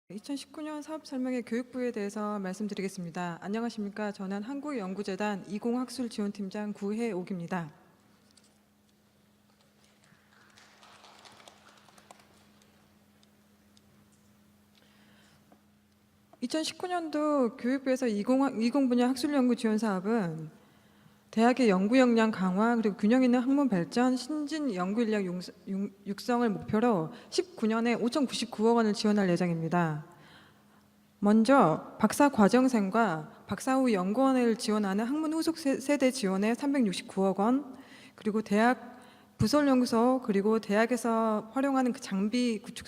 2019년 사업 설명회 교육부에 대해서 말씀드리겠습니다. 안녕하십니까? 저는 한국연구재단 이공학술지원팀장 구혜옥입니다. (2019년도) 교육부에서 이공 분야 학술연구 지원 사업은 대학의 연구 역량 강화 그리고 균형 있는 학문 발전, 신진 연구 인력 육성을 목표로 19년에 5,099억 원을 지원할 예정입니다. 먼저 박사 과정생과 박사 후 연구원을 지원하는 학문 후속 세대 지원에 369억 원, 그리고 대학 부설연구소 그리고 대학에서 활용하는 그 장비 구축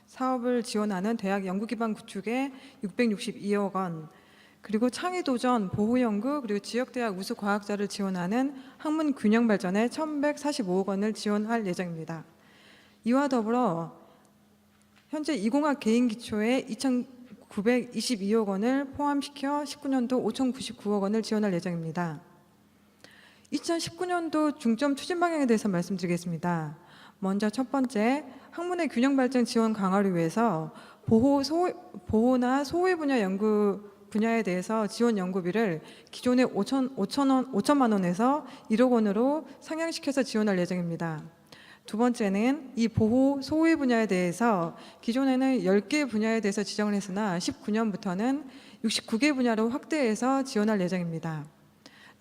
사업을 지원하는 대학 연구기반 구축에 662억 원, 그리고 창의도전, 보호연구 그리고 지역대학 우수 과학자를 지원하는 학문 균형 발전에 1,145억 원을 지원할 예정입니다. 이와 더불어 현재 이공학 개인기초에 2,922억 원을 포함시켜 19년도 5,099억 원을 지원할 예정입니다. 2019년도 중점 추진 방향에 대해서 말씀드리겠습니다. 먼저 첫 번째, 학문의 균형 발전 지원 강화를 위해서 보호나 소외 분야 연구 분야에 대해서 지원 연구비를 기존의 5천만 원에서 1억 원으로 상향시켜서 지원할 예정입니다. 두 번째는 이 보호 소외 분야에 대해서 기존에는 10개 분야에 대해서 지정을 했으나 19년부터는 69개 분야로 확대해서 지원할 예정입니다.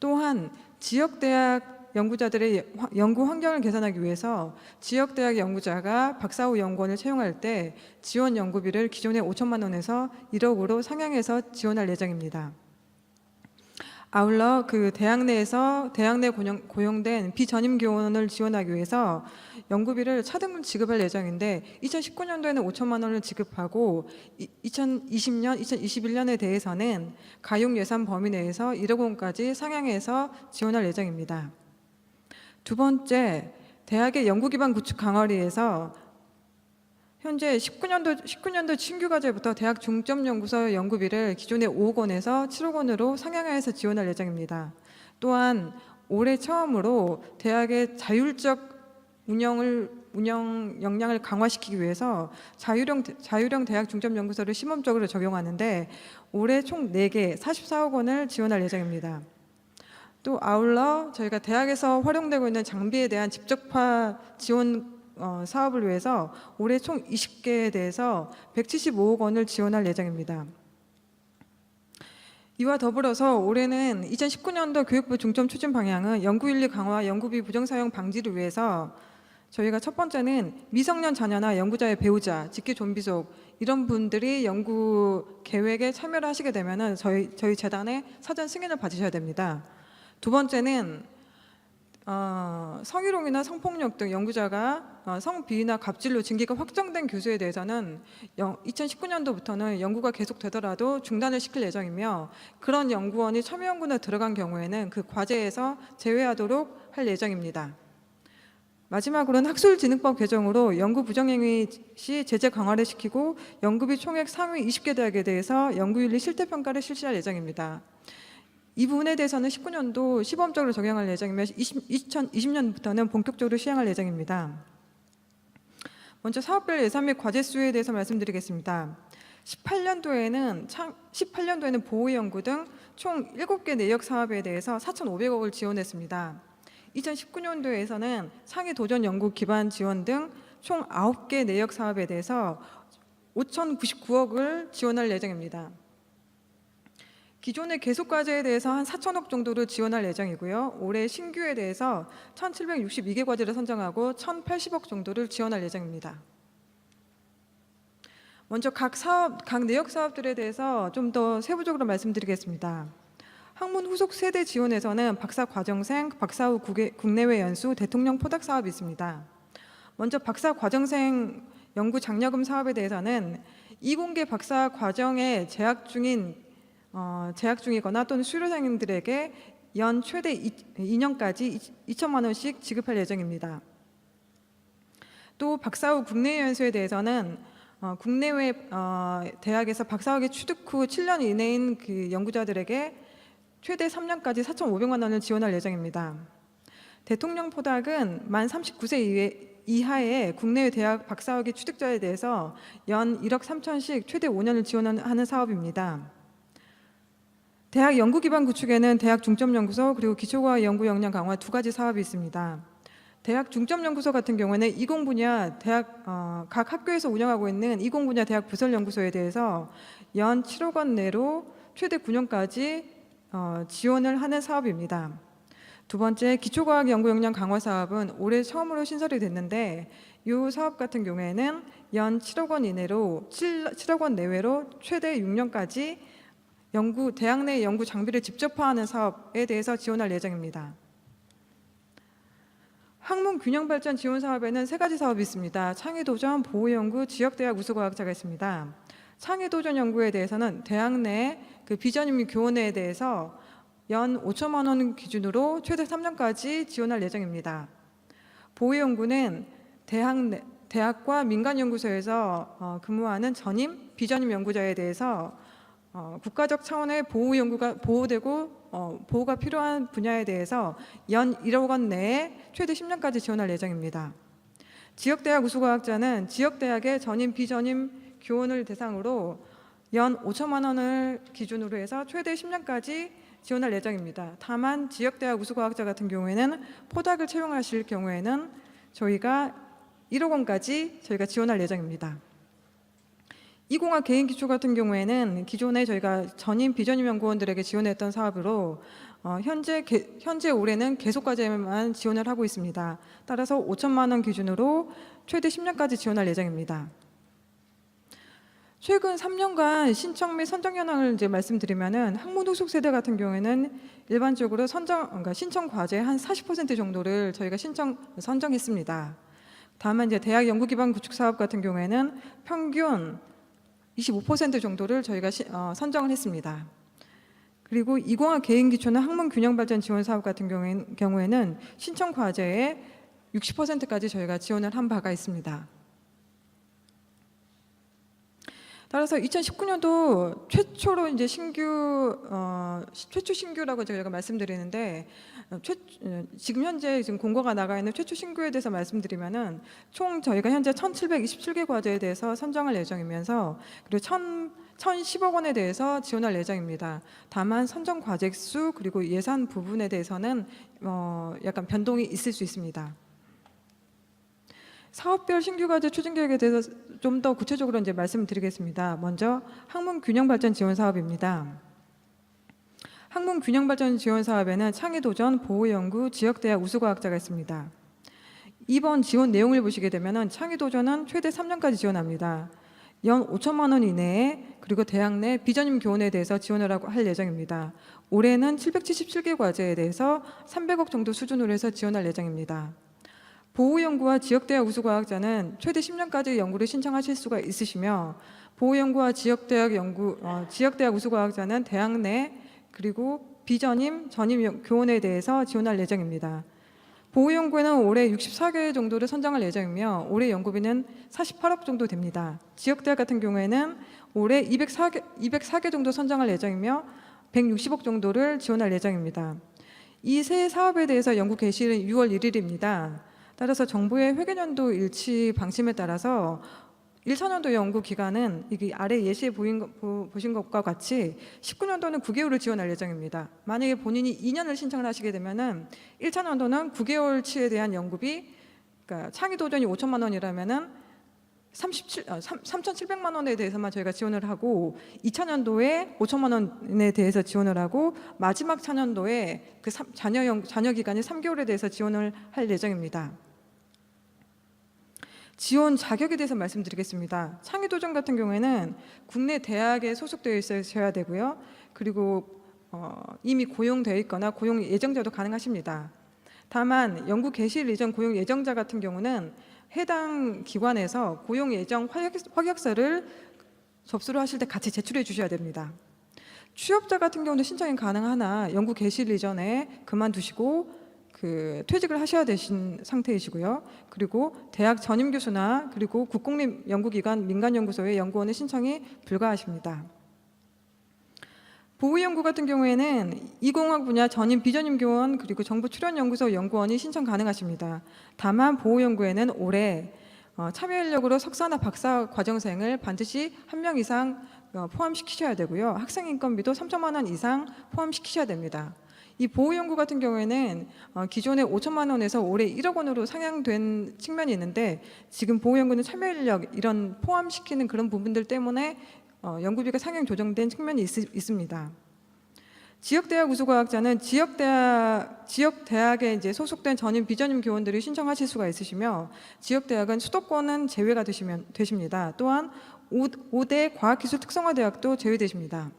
또한 지역대학 연구자들의 연구 환경을 개선하기 위해서 지역대학 연구자가 박사 후 연구원을 채용할 때 지원 연구비를 기존의 5천만 원에서 1억으로 상향해서 지원할 예정입니다. 아울러 그 대학 내 고용된 비전임 교원을 지원하기 위해서 연구비를 차등을 지급할 예정인데 2019년도에는 5천만 원을 지급하고 2020년, 2021년에 대해서는 가용 예산 범위 내에서 1억 원까지 상향해서 지원할 예정입니다. 두 번째, 대학의 연구기반 구축 강화를 위해서 현재 19년도 신규 과제부터 대학 중점연구소 연구비를 기존의 5억 원에서 7억 원으로 상향해서 지원할 예정입니다. 또한 올해 처음으로 대학의 자율적 운영 역량을 강화시키기 위해서 자율형 대학 중점연구소를 시범적으로 적용하는데 올해 총 4개 44억 원을 지원할 예정입니다. 또 아울러 저희가 대학에서 활용되고 있는 장비에 대한 집적화 지원 사업을 위해서 올해 총 20개에 대해서 175억 원을 지원할 예정입니다. 이와 더불어서 올해는 2019년도 교육부 중점 추진 방향은 연구윤리 강화, 연구비 부정사용 방지를 위해서 저희가 첫 번째는 미성년 자녀나 연구자의 배우자, 직계 좀비속 이런 분들이 연구 계획에 참여를 하시게 되면 저희 재단의 사전 승인을 받으셔야 됩니다. 두 번째는 성희롱이나 성폭력 등 연구자가 성비위나 갑질로 징계가 확정된 교수에 대해서는 2019년도부터는 연구가 계속되더라도 중단을 시킬 예정이며 그런 연구원이 참여 연구에 들어간 경우에는 그 과제에서 제외하도록 할 예정입니다. 마지막으로는 학술진흥법 개정으로 연구 부정행위 시 제재 강화를 시키고 연구비 총액 상위 20개 대학에 대해서 연구윤리 실태평가를 실시할 예정입니다. 이 부분에 대해서는 19년도 시범적으로 적용할 예정이며 2020년부터는 본격적으로 시행할 예정입니다. 먼저 사업별 예산 및 과제 수에 대해서 말씀드리겠습니다. 18년도에는 보호연구 등 총 7개 내역 사업에 대해서 4,500억을 지원했습니다. 2019년도에서는 상위 도전 연구 기반 지원 등 총 9개 내역 사업에 대해서 5,099억을 지원할 예정입니다. 기존의 계속 과제에 대해서 한 4천억 정도를 지원할 예정이고요. 올해 신규에 대해서 1,762개 과제를 선정하고 1,080억 정도를 지원할 예정입니다. 먼저 각 내역 사업들에 대해서 좀 더 세부적으로 말씀드리겠습니다. 학문 후속 세대 지원에서는 박사 과정생, 박사 후 국내외 연수, 대통령 포닥 사업이 있습니다. 먼저 박사 과정생 연구 장려금 사업에 대해서는 이공계 박사 과정에 재학 중이거나 또는 수료생들에게 연 최대 2년까지 2천만 원씩 지급할 예정입니다. 또 박사 후 국내외 연수에 대해서는 국내외 대학에서 박사학위 취득 후 7년 이내인 그 연구자들에게 최대 3년까지 4,500만 원을 지원할 예정입니다. 대통령 포닥은 만 39세 이하의 국내외 대학 박사학위 취득자에 대해서 연 1억 3천씩 최대 5년을 지원하는 사업입니다. 대학 연구 기반 구축에는 대학 중점연구소 그리고 기초과학 연구 역량 강화 두 가지 사업이 있습니다. 대학 중점연구소 같은 경우에는 이공 분야 각 학교에서 운영하고 있는 이공 분야 대학 부설 연구소에 대해서 연 7억 원 내로 최대 9년까지 지원을 하는 사업입니다. 두 번째, 기초과학 연구 역량 강화 사업은 올해 처음으로 신설이 됐는데 이 사업 같은 경우에는 연 7억 원 이내로 7억 원 내외로 최대 6년까지 대학 내 연구 장비를 집접화하는 사업에 대해서 지원할 예정입니다. 학문 균형 발전 지원 사업에는 세 가지 사업이 있습니다. 창의도전, 보호연구, 지역대학 우수과학자가 있습니다. 창의도전 연구에 대해서는 대학 내 비전임 및 교원에 대해서 연 5천만 원 기준으로 최대 3년까지 지원할 예정입니다. 보호연구는 대학과 민간연구소에서 근무하는 전임, 비전임 연구자에 대해서 국가적 차원의 보호가 필요한 분야에 대해서 연 1억 원 내에 최대 10년까지 지원할 예정입니다. 지역대학 우수과학자는 지역대학의 전임, 비전임 교원을 대상으로 연 5천만 원을 기준으로 해서 최대 10년까지 지원할 예정입니다. 다만 지역대학 우수과학자 같은 경우에는 포닥을 채용하실 경우에는 저희가 1억 원까지 저희가 지원할 예정입니다. 이공학 개인기초 같은 경우에는 기존에 저희가 전임, 비전임 연구원들에게 지원했던 사업으로 현재 올해는 계속과제만 지원을 하고 있습니다. 따라서 5천만 원 기준으로 최대 10년까지 지원할 예정입니다. 최근 3년간 신청 및 선정 현황을 이제 말씀드리면은 학문 후속 세대 같은 경우에는 일반적으로 그러니까 신청 과제의 한 40% 정도를 저희가 선정했습니다. 다만 이제 대학 연구 기반 구축 사업 같은 경우에는 평균 25% 정도를 저희가 선정을 했습니다. 그리고 이공학 개인기초나 학문 균형 발전 지원 사업 같은 경우에는 신청 과제의 60%까지 저희가 지원을 한 바가 있습니다. 따라서 2019년도 최초로 이제 최초 신규라고 저희가 말씀드리는데 지금 현재 공고가 나가 있는 최초 신규에 대해서 말씀드리면은 총 저희가 현재 1,727개 과제에 대해서 선정할 예정이면서 그리고 1,010억 원에 대해서 지원할 예정입니다. 다만 선정 과제 수 그리고 예산 부분에 대해서는 약간 변동이 있을 수 있습니다. 사업별 신규 과제 추진 계획에 대해서 좀 더 구체적으로 이제 말씀드리겠습니다. 먼저 학문 균형 발전 지원 사업입니다. 학문 균형 발전 지원 사업에는 창의도전, 보호연구, 지역대학 우수과학자가 있습니다. 이번 지원 내용을 보시게 되면은 창의도전은 최대 3년까지 지원합니다. 연 5천만 원 이내에 그리고 대학 내 비전임 교원에 대해서 지원을 할 예정입니다. 올해는 777개 과제에 대해서 300억 정도 수준으로 해서 지원할 예정입니다. 보호연구와 지역대학 우수과학자는 최대 10년까지 연구를 신청하실 수가 있으시며 보호연구와 지역대학 우수과학자는 대학 내 그리고 비전임, 전임 교원에 대해서 지원할 예정입니다. 보호연구에는 올해 64개 정도를 선정할 예정이며 올해 연구비는 48억 정도 됩니다. 지역대학 같은 경우에는 올해 204개 정도 선정할 예정이며 160억 정도를 지원할 예정입니다. 이 세 사업에 대해서 연구 개시일은 6월 1일입니다. 따라서 정부의 회계연도 일치 방침에 따라서 1차년도 연구 기간은 이게 아래 예시에 보신 것과 같이 19년도는 9개월을 지원할 예정입니다. 만약에 본인이 2년을 신청을 하시게 되면은 1차년도는 9개월치에 대한 연구비, 그러니까 창의도전이 5천만 원이라면은 3,700만 원에 대해서만 저희가 지원을 하고 2차년도에 5천만 원에 대해서 지원을 하고 마지막 차년도에 그 자녀 기간이 3개월에 대해서 지원을 할 예정입니다. 지원 자격에 대해서 말씀드리겠습니다. 창의도전 같은 경우에는 국내 대학에 소속되어 있어야 되고요. 그리고 이미 고용되어 있거나 고용 예정자도 가능하십니다. 다만 연구 개시일 이전 고용 예정자 같은 경우는 해당 기관에서 고용 예정 확약서를 접수를 하실 때 같이 제출해 주셔야 됩니다. 취업자 같은 경우는 신청이 가능하나 연구 개시일 이전에 그만두시고 퇴직을 하셔야 되신 상태이시고요. 그리고 대학 전임 교수나 그리고 국공립 연구기관 민간연구소의 연구원의 신청이 불가하십니다. 보호연구 같은 경우에는 이공학 분야 전임 비전임 교원 그리고 정부 출연연구소 연구원이 신청 가능하십니다. 다만 보호연구에는 올해 참여 인력으로 석사나 박사 과정생을 반드시 한 명 이상 포함시키셔야 되고요. 학생 인건비도 3천만 원 이상 포함시키셔야 됩니다. 이 보호연구 같은 경우에는 기존에 5천만 원에서 올해 1억 원으로 상향된 측면이 있는데 지금 보호연구는 참여 인력 이런 포함시키는 그런 부분들 때문에 연구비가 상향 조정된 측면이 있습니다. 지역대학 우수과학자는 지역대학에 이제 소속된 전임 비전임 교원들이 신청하실 수가 있으시며 지역대학은 수도권은 제외가 되십니다. 또한 5대 과학기술 특성화대학도 제외되십니다.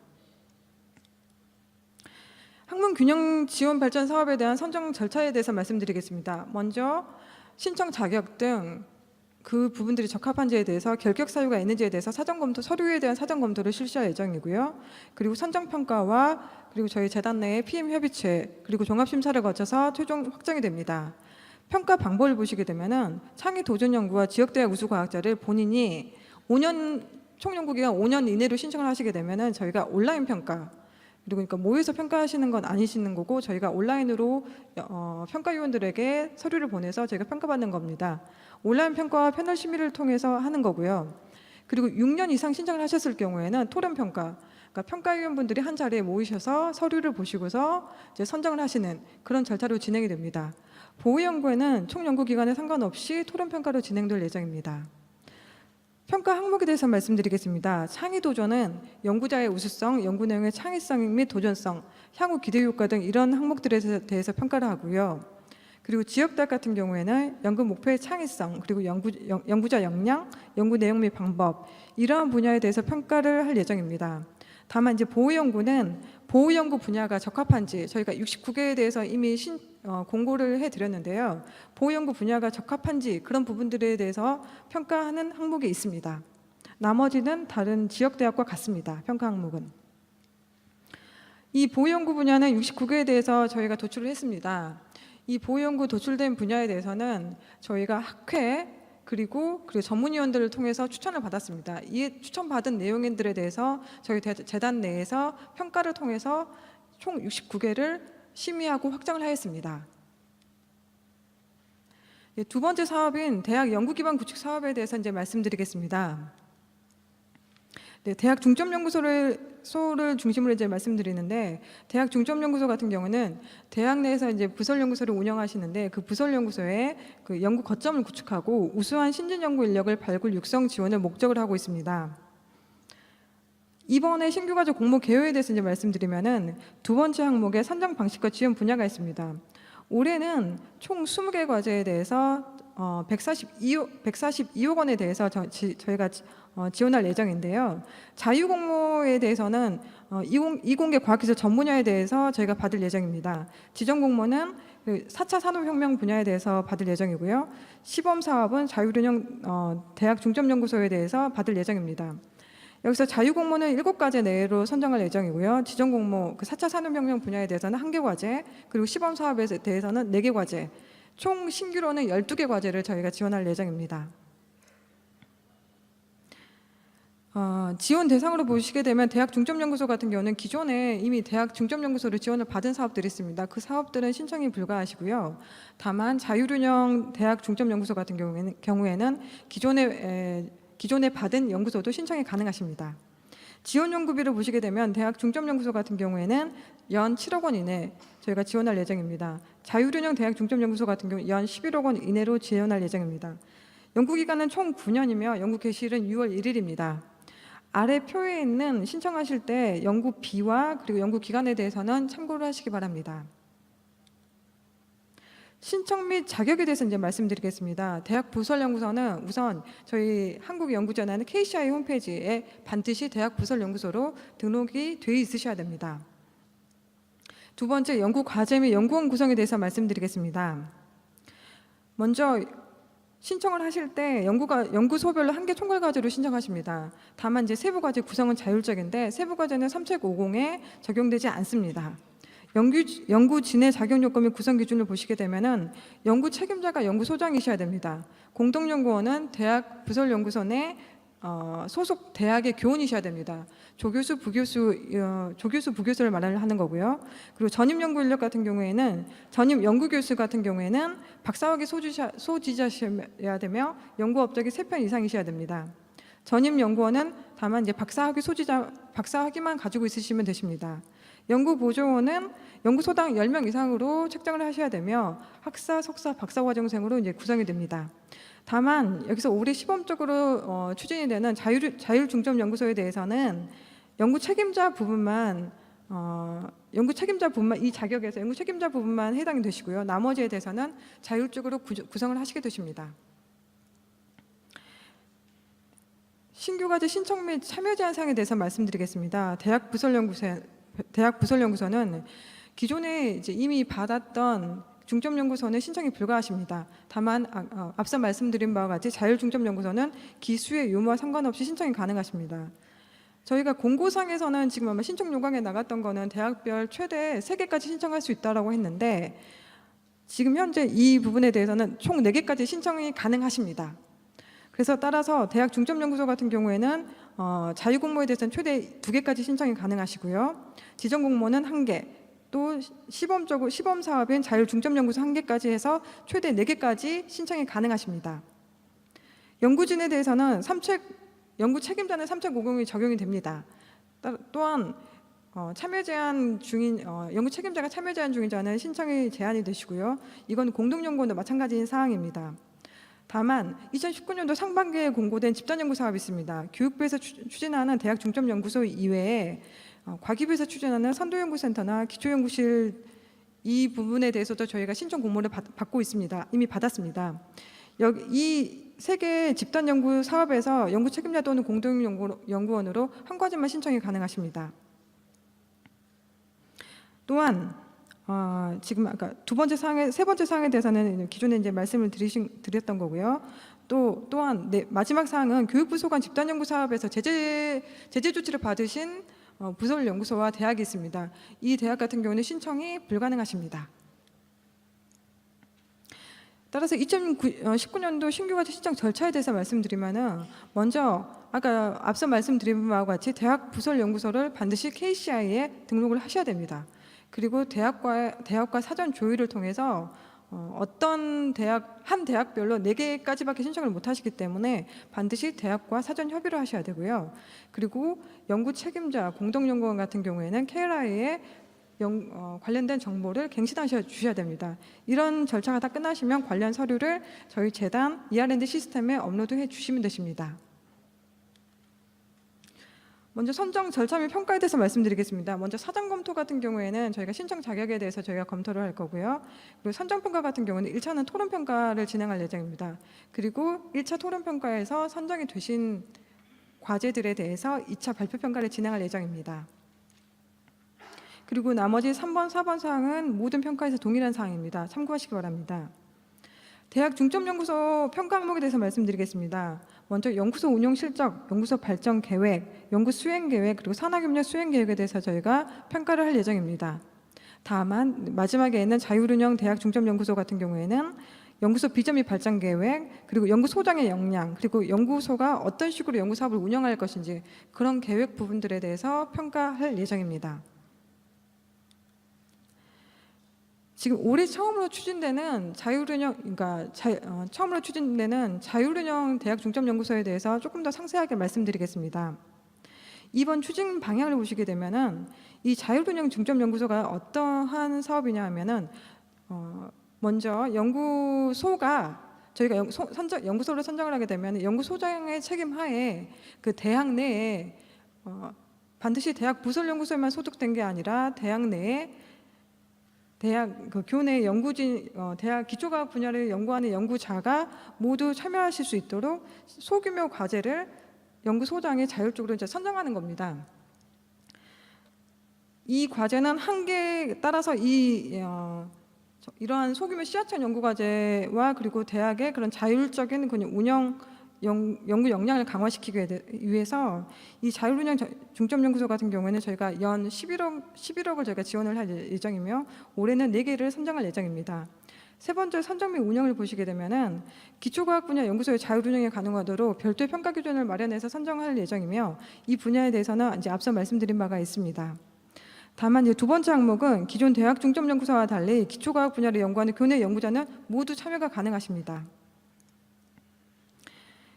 학문 균형 지원 발전 사업에 대한 선정 절차에 대해서 말씀드리겠습니다. 먼저 신청 자격 등 그 부분들이 적합한지에 대해서 결격 사유가 있는지에 대해서 사전검토 서류에 대한 사전검토를 실시할 예정이고요. 그리고 선정평가와 그리고 저희 재단 내의 PM 협의체 그리고 종합심사를 거쳐서 최종 확정이 됩니다. 평가 방법을 보시게 되면은 창의 도전 연구와 지역대학 우수과학자를 본인이 5년 총 연구 기간 5년 이내로 신청을 하시게 되면은 저희가 온라인 평가 그리고 그러니까 모여서 평가하시는 건 아니시는 거고 저희가 온라인으로 평가위원들에게 서류를 보내서 저희가 평가받는 겁니다. 온라인 평가와 패널 심의를 통해서 하는 거고요. 그리고 6년 이상 신청을 하셨을 경우에는 토론 평가, 그러니까 평가위원분들이 한 자리에 모이셔서 서류를 보시고서 이제 선정을 하시는 그런 절차로 진행이 됩니다. 보호연구에는 총 연구 기간에 상관없이 토론 평가로 진행될 예정입니다. 평가 항목에 대해서 말씀드리겠습니다. 창의 도전은 연구자의 우수성, 연구 내용의 창의성 및 도전성, 향후 기대 효과 등 이런 항목들에 대해서 평가를 하고요. 그리고 지역대학 같은 경우에는 연구 목표의 창의성, 그리고 연구자 역량, 연구 내용 및 방법 이러한 분야에 대해서 평가를 할 예정입니다. 다만 이제 보호연구는 보호연구 분야가 적합한지 저희가 69개에 대해서 이미 공고를 해드렸는데요. 보호연구 분야가 적합한지 그런 부분들에 대해서 평가하는 항목이 있습니다. 나머지는 다른 지역대학과 같습니다. 평가 항목은. 이 보호연구 분야는 69개에 대해서 저희가 도출을 했습니다. 이 보호연구 도출된 분야에 대해서는 저희가 학회 그리고 전문위원들을 통해서 추천을 받았습니다. 이 추천받은 내용인들에 대해서 저희 재단 내에서 평가를 통해서 총 69개를 심의하고 확정을 하였습니다. 두 번째 사업인 대학 연구기반 구축 사업에 대해서 이제 말씀드리겠습니다. 네, 대학 중점연구소를 중심으로 이제 말씀드리는데 대학 중점연구소 같은 경우는 대학 내에서 이제 부설연구소를 운영하시는데 그 부설연구소에 그 연구 거점을 구축하고 우수한 신진 연구 인력을 발굴 육성 지원을 목적으로 하고 있습니다. 이번에 신규 과제 공모 개요에 대해서 이제 말씀드리면은 두 번째 항목에 선정 방식과 지원 분야가 있습니다. 올해는 총 20개 과제에 대해서 142억 원에 대해서 저희가 지원할 예정인데요. 자유공모에 대해서는 이공계 과학기술 전 분야에 대해서 저희가 받을 예정입니다. 지정공모는 4차 산업혁명 분야에 대해서 받을 예정이고요. 시범사업은 자율운영 대학 중점연구소에 대해서 받을 예정입니다. 여기서 자유공모는 7과제 내로 선정할 예정이고요. 지정공모 4차 산업혁명 분야에 대해서는 1개 과제 그리고 시범사업에 대해서는 4개 과제 총 신규로는 12개 과제를 저희가 지원할 예정입니다. 지원 대상으로 보시게 되면 대학 중점연구소 같은 경우는 기존에 이미 대학 중점연구소를 지원을 받은 사업들이 있습니다. 그 사업들은 신청이 불가하시고요. 다만 자율운영 대학 중점연구소 같은 경우에는 기존에 받은 연구소도 신청이 가능하십니다. 지원 연구비를 보시게 되면 대학 중점연구소 같은 경우에는 연 7억 원 이내 저희가 지원할 예정입니다. 자율운영 대학 중점연구소 같은 경우 연 11억 원 이내로 지원할 예정입니다. 연구기간은 총 9년이며 연구 개시일은 6월 1일입니다. 아래 표에 있는 신청하실 때 연구비와 그리고 연구기간에 대해서는 참고를 하시기 바랍니다. 신청 및 자격에 대해서 이제 말씀드리겠습니다. 대학 부설연구소는 우선 저희 한국연구전화는 KCI 홈페이지에 반드시 대학 부설연구소로 등록이 되어 있으셔야 됩니다. 두 번째, 연구과제 및 연구원 구성에 대해서 말씀드리겠습니다. 먼저 신청을 하실 때 연구소별로 1개 총괄과제로 신청하십니다. 다만 이제 세부과제 구성은 자율적인데 세부과제는 3책50에 적용되지 않습니다. 연구 진행 자격 요건 및 구성 기준을 보시게 되면은 연구 책임자가 연구소장이셔야 됩니다. 공동연구원은 대학 부설연구소 내 소속 대학의 교원이셔야 됩니다. 조교수, 부교수를 말하는 거고요. 그리고 전임 연구 인력 같은 경우에는 전임 연구 교수 같은 경우에는 박사학위 소지자셔야 되며 연구 업적이 3편 이상이셔야 됩니다. 전임 연구원은 다만 이제 박사학위만 가지고 있으시면 되십니다. 연구보조원은 연구소당 10명 이상으로 책정을 하셔야 되며 학사, 석사, 박사 과정생으로 이제 구성이 됩니다. 다만 여기서 올해 시범적으로 추진이 되는 자율중점연구소에 대해서는 연구 책임자 부분만 이 자격에서 연구 책임자 부분만 해당이 되시고요. 나머지에 대해서는 자율적으로 구성을 하시게 되십니다. 신규 과제 신청 및 참여 제한 사항에 대해서 말씀드리겠습니다. 대학 부설연구소는 기존에 이제 이미 받았던 중점연구소는 신청이 불가하십니다. 다만 앞서 말씀드린 바와 같이 자율중점연구소는 기수의 유무와 상관없이 신청이 가능하십니다. 저희가 공고상에서는 지금 아마 신청 요강에 나갔던 거는 대학별 최대 3개까지 신청할 수 있다고 했는데 지금 현재 이 부분에 대해서는 총 4개까지 신청이 가능하십니다. 그래서 따라서 대학 중점연구소 같은 경우에는 자유공모에 대해서는 최대 2개까지 신청이 가능하시고요. 지정공모는 1개, 또 시범 사업인 자율중점연구소 1개까지 해서 최대 4개까지 신청이 가능하십니다. 연구진에 대해서는 연구 책임자는 3.50이 적용이 됩니다. 또한 연구 책임자가 참여 제한 중인 자는 신청이 제한이 되시고요. 이건 공동연구원도 마찬가지인 사항입니다. 다만 2019년도 상반기에 공고된 집단연구 사업이 있습니다. 교육부에서 추진하는 대학 중점연구소 이외에 과기부에서 추진하는 선도연구센터나 기초연구실 이 부분에 대해서도 저희가 신청 공모를 받고 있습니다. 이미 받았습니다. 이 3개 집단연구 사업에서 연구 책임자 또는 공동연구원으로 한 과제만 신청이 가능하십니다. 또한 지금 아까 세 번째 사항에 대해서는 기존에 이제 말씀을 드렸던 거고요. 또한 마지막 사항은 교육부 소관 집단연구 사업에서 제재 조치를 받으신 부설연구소와 대학이 있습니다. 이 대학 같은 경우는 신청이 불가능하십니다. 따라서 2019년도 신규 과제 신청 절차에 대해서 말씀드리면은 먼저 아까 앞서 말씀드린 바와 같이 대학 부설연구소를 반드시 KCI에 등록을 하셔야 됩니다. 그리고 대학과 사전 조율을 통해서 한 대학별로 4개까지밖에 신청을 못 하시기 때문에 반드시 대학과 사전 협의를 하셔야 되고요. 그리고 연구 책임자, 공동연구원 같은 경우에는 KLI에 관련된 정보를 갱신하셔 주셔야 됩니다. 이런 절차가 다 끝나시면 관련 서류를 저희 재단 ER&D 시스템에 업로드해 주시면 되십니다. 먼저 선정 절차 및 평가에 대해서 말씀드리겠습니다. 먼저 사전 검토 같은 경우에는 저희가 신청 자격에 대해서 저희가 검토를 할 거고요. 그리고 선정 평가 같은 경우는 1차는 토론 평가를 진행할 예정입니다. 그리고 1차 토론 평가에서 선정이 되신 과제들에 대해서 2차 발표 평가를 진행할 예정입니다. 그리고 나머지 3번, 4번 사항은 모든 평가에서 동일한 사항입니다. 참고하시기 바랍니다. 대학 중점연구소 평가 항목에 대해서 말씀드리겠습니다. 먼저 연구소 운영 실적, 연구소 발전 계획, 연구 수행 계획, 그리고 산학협력 수행 계획에 대해서 저희가 평가를 할 예정입니다. 다만 마지막에는 자율운영 대학 중점연구소 같은 경우에는 연구소 비전 및 발전 계획, 그리고 연구소장의 역량, 그리고 연구소가 어떤 식으로 연구사업을 운영할 것인지 그런 계획 부분들에 대해서 평가할 예정입니다. 지금 올해 처음으로 추진되는 자율운영 대학 중점연구소에 대해서 조금 더 상세하게 말씀드리겠습니다. 이번 추진 방향을 보시게 되면은 이 자율운영 중점연구소가 어떠한 사업이냐 하면은 먼저 연구소가 저희가 연구소를 선정을 하게 되면 연구소장의 책임하에 그 대학 내에 반드시 대학 부설연구소에만 소속된 게 아니라 대학 내에 교내 연구진, 대학 기초과학 분야를 연구하는 연구자가 모두 참여하실 수 있도록 소규모 과제를 연구소장이 자율적으로 이제 선정하는 겁니다. 이 과제는 한계에 따라서 이러한 소규모 시야천 연구 과제와 그리고 대학의 그런 자율적인 그냥 연구 역량을 강화시키기 위해서 이 자율운영 중점연구소 같은 경우에는 저희가 연 11억을 저희가 지원을 할 예정이며 올해는 4개를 선정할 예정입니다. 세 번째 선정 및 운영을 보시게 되면은 기초과학 분야 연구소의 자율 운영이 가능하도록 별도의 평가 기준을 마련해서 선정할 예정이며, 이 분야에 대해서는 이제 앞서 말씀드린 바가 있습니다. 다만 이제 두 번째 항목은 기존 대학 중점 연구소와 달리 기초과학 분야를 연구하는 교내 연구자는 모두 참여가 가능하십니다.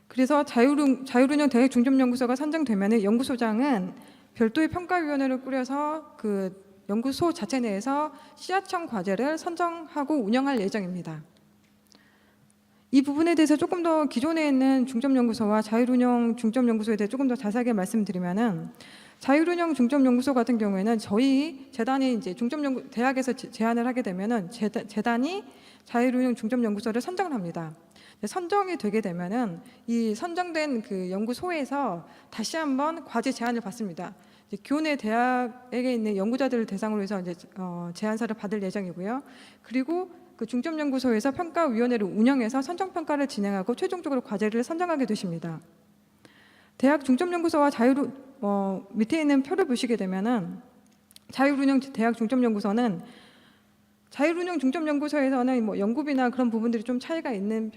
그래서 자율운영 대학 중점 연구소가 선정되면 연구소장은 별도의 평가위원회를 꾸려서 그 연구소 자체 내에서 시야청 과제를 선정하고 운영할 예정입니다. 이 부분에 대해서 조금 더 기존에 있는 중점연구소와 자율운영 중점연구소에 대해 조금 더 자세하게 말씀드리면은, 자율운영 중점연구소 같은 경우에는 저희 재단이 이제 대학에서 제안을 하게 되면은 재단이 자율운영 중점연구소를 선정을 합니다. 선정이 되게 되면은 이 선정된 그 연구소에서 다시 한번 과제 제안을 받습니다. 교내 대학에 있는 연구자들을 대상으로 해서 이제 제안서를 받을 예정이고요. 그리고 그 중점연구소에서 평가위원회를 운영해서 선정평가를 진행하고 최종적으로 과제를 선정하게 되십니다. 대학 중점연구소와 밑에 있는 표를 보시게 되면은 자율운영 대학 중점연구소는 자율운영 중점연구소에서는 뭐 연구비나 그런 부분들이 좀 차이가 있는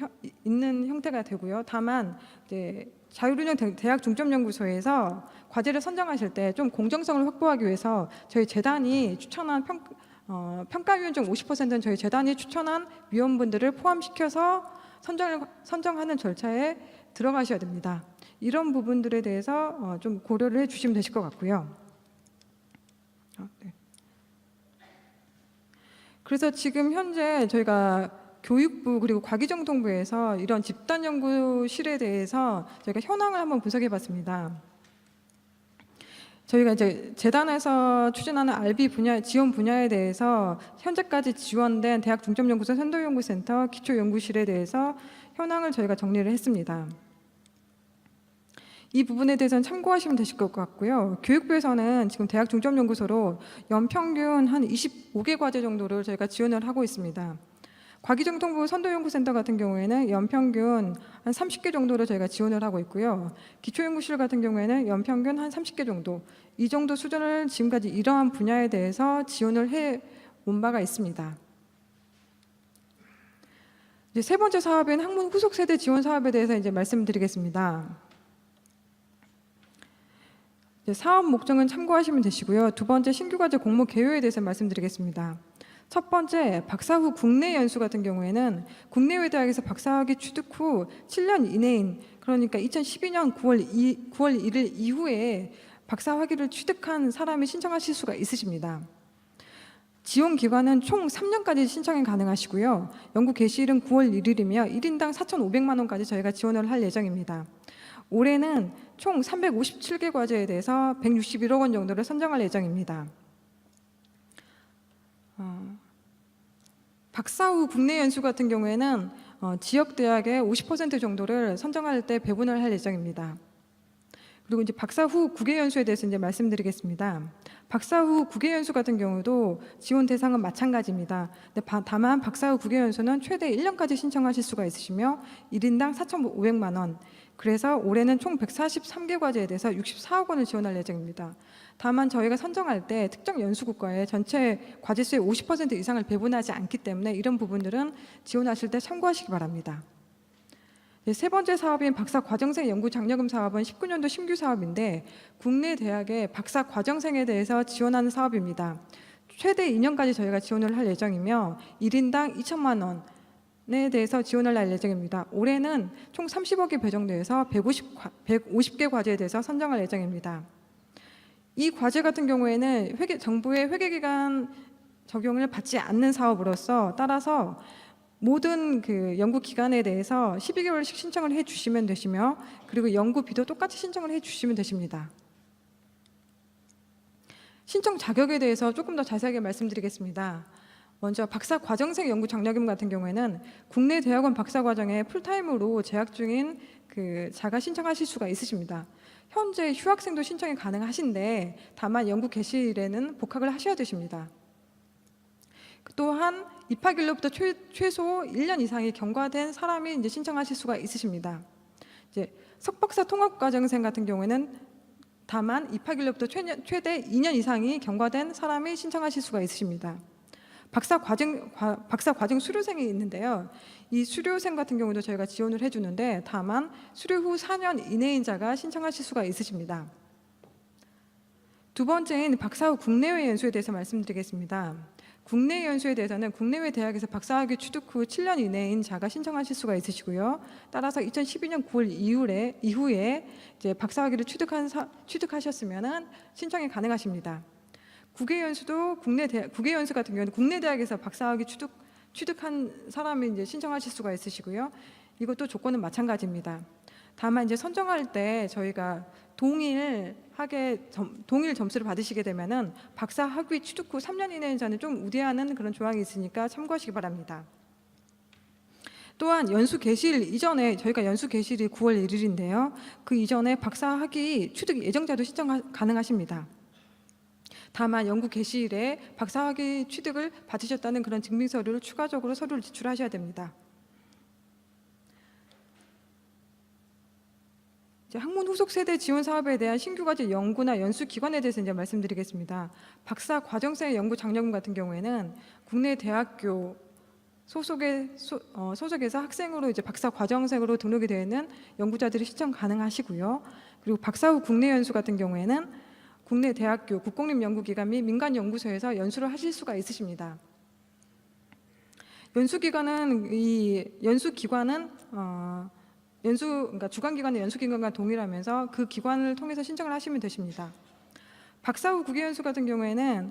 형태가 되고요. 다만 이제 자율운영 대학 중점연구소에서 과제를 선정하실 때 좀 공정성을 확보하기 위해서 저희 재단이 추천한 평가위원 중 50%는 저희 재단이 추천한 위원분들을 포함시켜서 선정하는 절차에 들어가셔야 됩니다. 이런 부분들에 대해서 좀 고려를 해주시면 되실 것 같고요. 네. 그래서 지금 현재 저희가 교육부 그리고 과기정통부에서 이런 집단연구실에 대해서 저희가 현황을 한번 분석해 봤습니다. 저희가 이제 재단에서 추진하는 RB 분야 지원 분야에 대해서 현재까지 지원된 대학 중점연구소 선도연구센터 기초연구실에 대해서 현황을 저희가 정리를 했습니다. 이 부분에 대해서는 참고하시면 되실 것 같고요. 교육부에서는 지금 대학 중점연구소로 연평균 한 25개 과제 정도를 저희가 지원을 하고 있습니다. 과기정통부 선도연구센터 같은 경우에는 연평균 한 30개 정도를 저희가 지원을 하고 있고요. 기초연구실 같은 경우에는 연평균 한 30개 정도, 이 정도 수준을 지금까지 이러한 분야에 대해서 지원을 해온 바가 있습니다. 이제 세 번째 사업인 학문 후속 세대 지원 사업에 대해서 이제 말씀드리겠습니다. 사업 목적은 참고하시면 되시고요. 두 번째 신규 과제 공모 개요에 대해서 말씀드리겠습니다. 첫 번째, 박사 후 국내 연수 같은 경우에는 국내외 대학에서 박사학위 취득 후 7년 이내인, 그러니까 2012년 9월 1일 이후에 박사 학위를 취득한 사람이 신청하실 수가 있으십니다. 지원 기간은 총 3년까지 신청이 가능하시고요. 연구 개시일은 9월 1일이며 1인당 4,500만 원까지 저희가 지원을 할 예정입니다. 올해는 총 357개 과제에 대해서 161억 원 정도를 선정할 예정입니다. 박사 후 국내 연수 같은 경우에는 지역 대학의 50% 정도를 선정할 때 배분을 할 예정입니다. 그리고 이제 박사 후 국외 연수에 대해서 이제 말씀드리겠습니다. 박사 후 국외 연수 같은 경우도 지원 대상은 마찬가지입니다. 다만 박사 후 국외 연수는 최대 1년까지 신청하실 수가 있으시며 1인당 4,500만 원. 그래서 올해는 총 143개 과제에 대해서 64억 원을 지원할 예정입니다. 다만 저희가 선정할 때 특정 연수국가의 전체 과제수의 50% 이상을 배분하지 않기 때문에 이런 부분들은 지원하실 때 참고하시기 바랍니다. 세 번째 사업인 박사 과정생 연구 장려금 사업은 19년도 신규 사업인데 국내 대학의 박사 과정생에 대해서 지원하는 사업입니다. 최대 2년까지 저희가 지원을 할 예정이며 1인당 2천만 원에 대해서 지원을 할 예정입니다. 올해는 총 30억이 배정돼서 150개 과제에 대해서 선정할 예정입니다. 이 과제 같은 경우에는 정부의 회계기간 적용을 받지 않는 사업으로서 따라서 모든 그 연구 기간에 대해서 12개월씩 신청을 해 주시면 되시며, 그리고 연구비도 똑같이 신청을 해 주시면 되십니다. 신청 자격에 대해서 조금 더 자세하게 말씀드리겠습니다. 먼저 박사 과정생 연구 장려금 같은 경우에는 국내 대학원 박사 과정에 풀타임으로 재학 중인 그 자가 신청하실 수가 있으십니다. 현재 휴학생도 신청이 가능하신데 다만 연구 개시일에는 복학을 하셔야 되십니다. 또한 입학일로부터 최소 1년 이상이 경과된 사람이 이제 신청하실 수가 있으십니다. 이제 석박사 통합과정생 같은 경우에는 다만 입학일로부터 최대 2년 이상이 경과된 사람이 신청하실 수가 있으십니다. 박사 과정 수료생이 있는데요. 이 수료생 같은 경우도 저희가 지원을 해주는데 다만 수료 후 4년 이내인 자가 신청하실 수가 있으십니다. 두 번째인 박사 후 국내외 연수에 대해서 말씀드리겠습니다. 국내 연수에 대해서는 국내외 대학에서 박사학위 취득 후 7년 이내인 자가 신청하실 수가 있으시고요. 따라서 2012년 9월 이후에 이제 박사학위를 취득하셨으면 신청이 가능하십니다. 국외 연수 같은 경우는 국내 대학에서 박사학위 취득한 사람이 이제 신청하실 수가 있으시고요. 이것도 조건은 마찬가지입니다. 다만 이제 선정할 때 저희가 동일 점수를 받으시게 되면은 박사 학위 취득 후 3년 이내인 자는 좀 우대하는 그런 조항이 있으니까 참고하시기 바랍니다. 또한 연수 개시일 이전에 저희가 연수 개시일이 9월 1일인데요. 그 이전에 박사 학위 취득 예정자도 신청 가능하십니다. 다만 연구 개시일에 박사 학위 취득을 받으셨다는 그런 증빙 서류를 추가적으로 서류를 제출하셔야 됩니다. 학문 후속 세대 지원 사업에 대한 신규 과제 연구나 연수 기관에 대해서 이제 말씀드리겠습니다. 박사 과정생 연구 장려금 같은 경우에는 국내 대학교 소속에서 학생으로 이제 박사 과정생으로 등록이 되어 있는 연구자들이 신청 가능하시고요. 그리고 박사 후 국내 연수 같은 경우에는 국내 대학교, 국공립연구기관 및 민간 연구소에서 연수를 하실 수가 있으십니다. 그러니까 주관기관의 연수기관과 동일하면서 그 기관을 통해서 신청을 하시면 되십니다. 박사 후 국외연수 같은 경우에는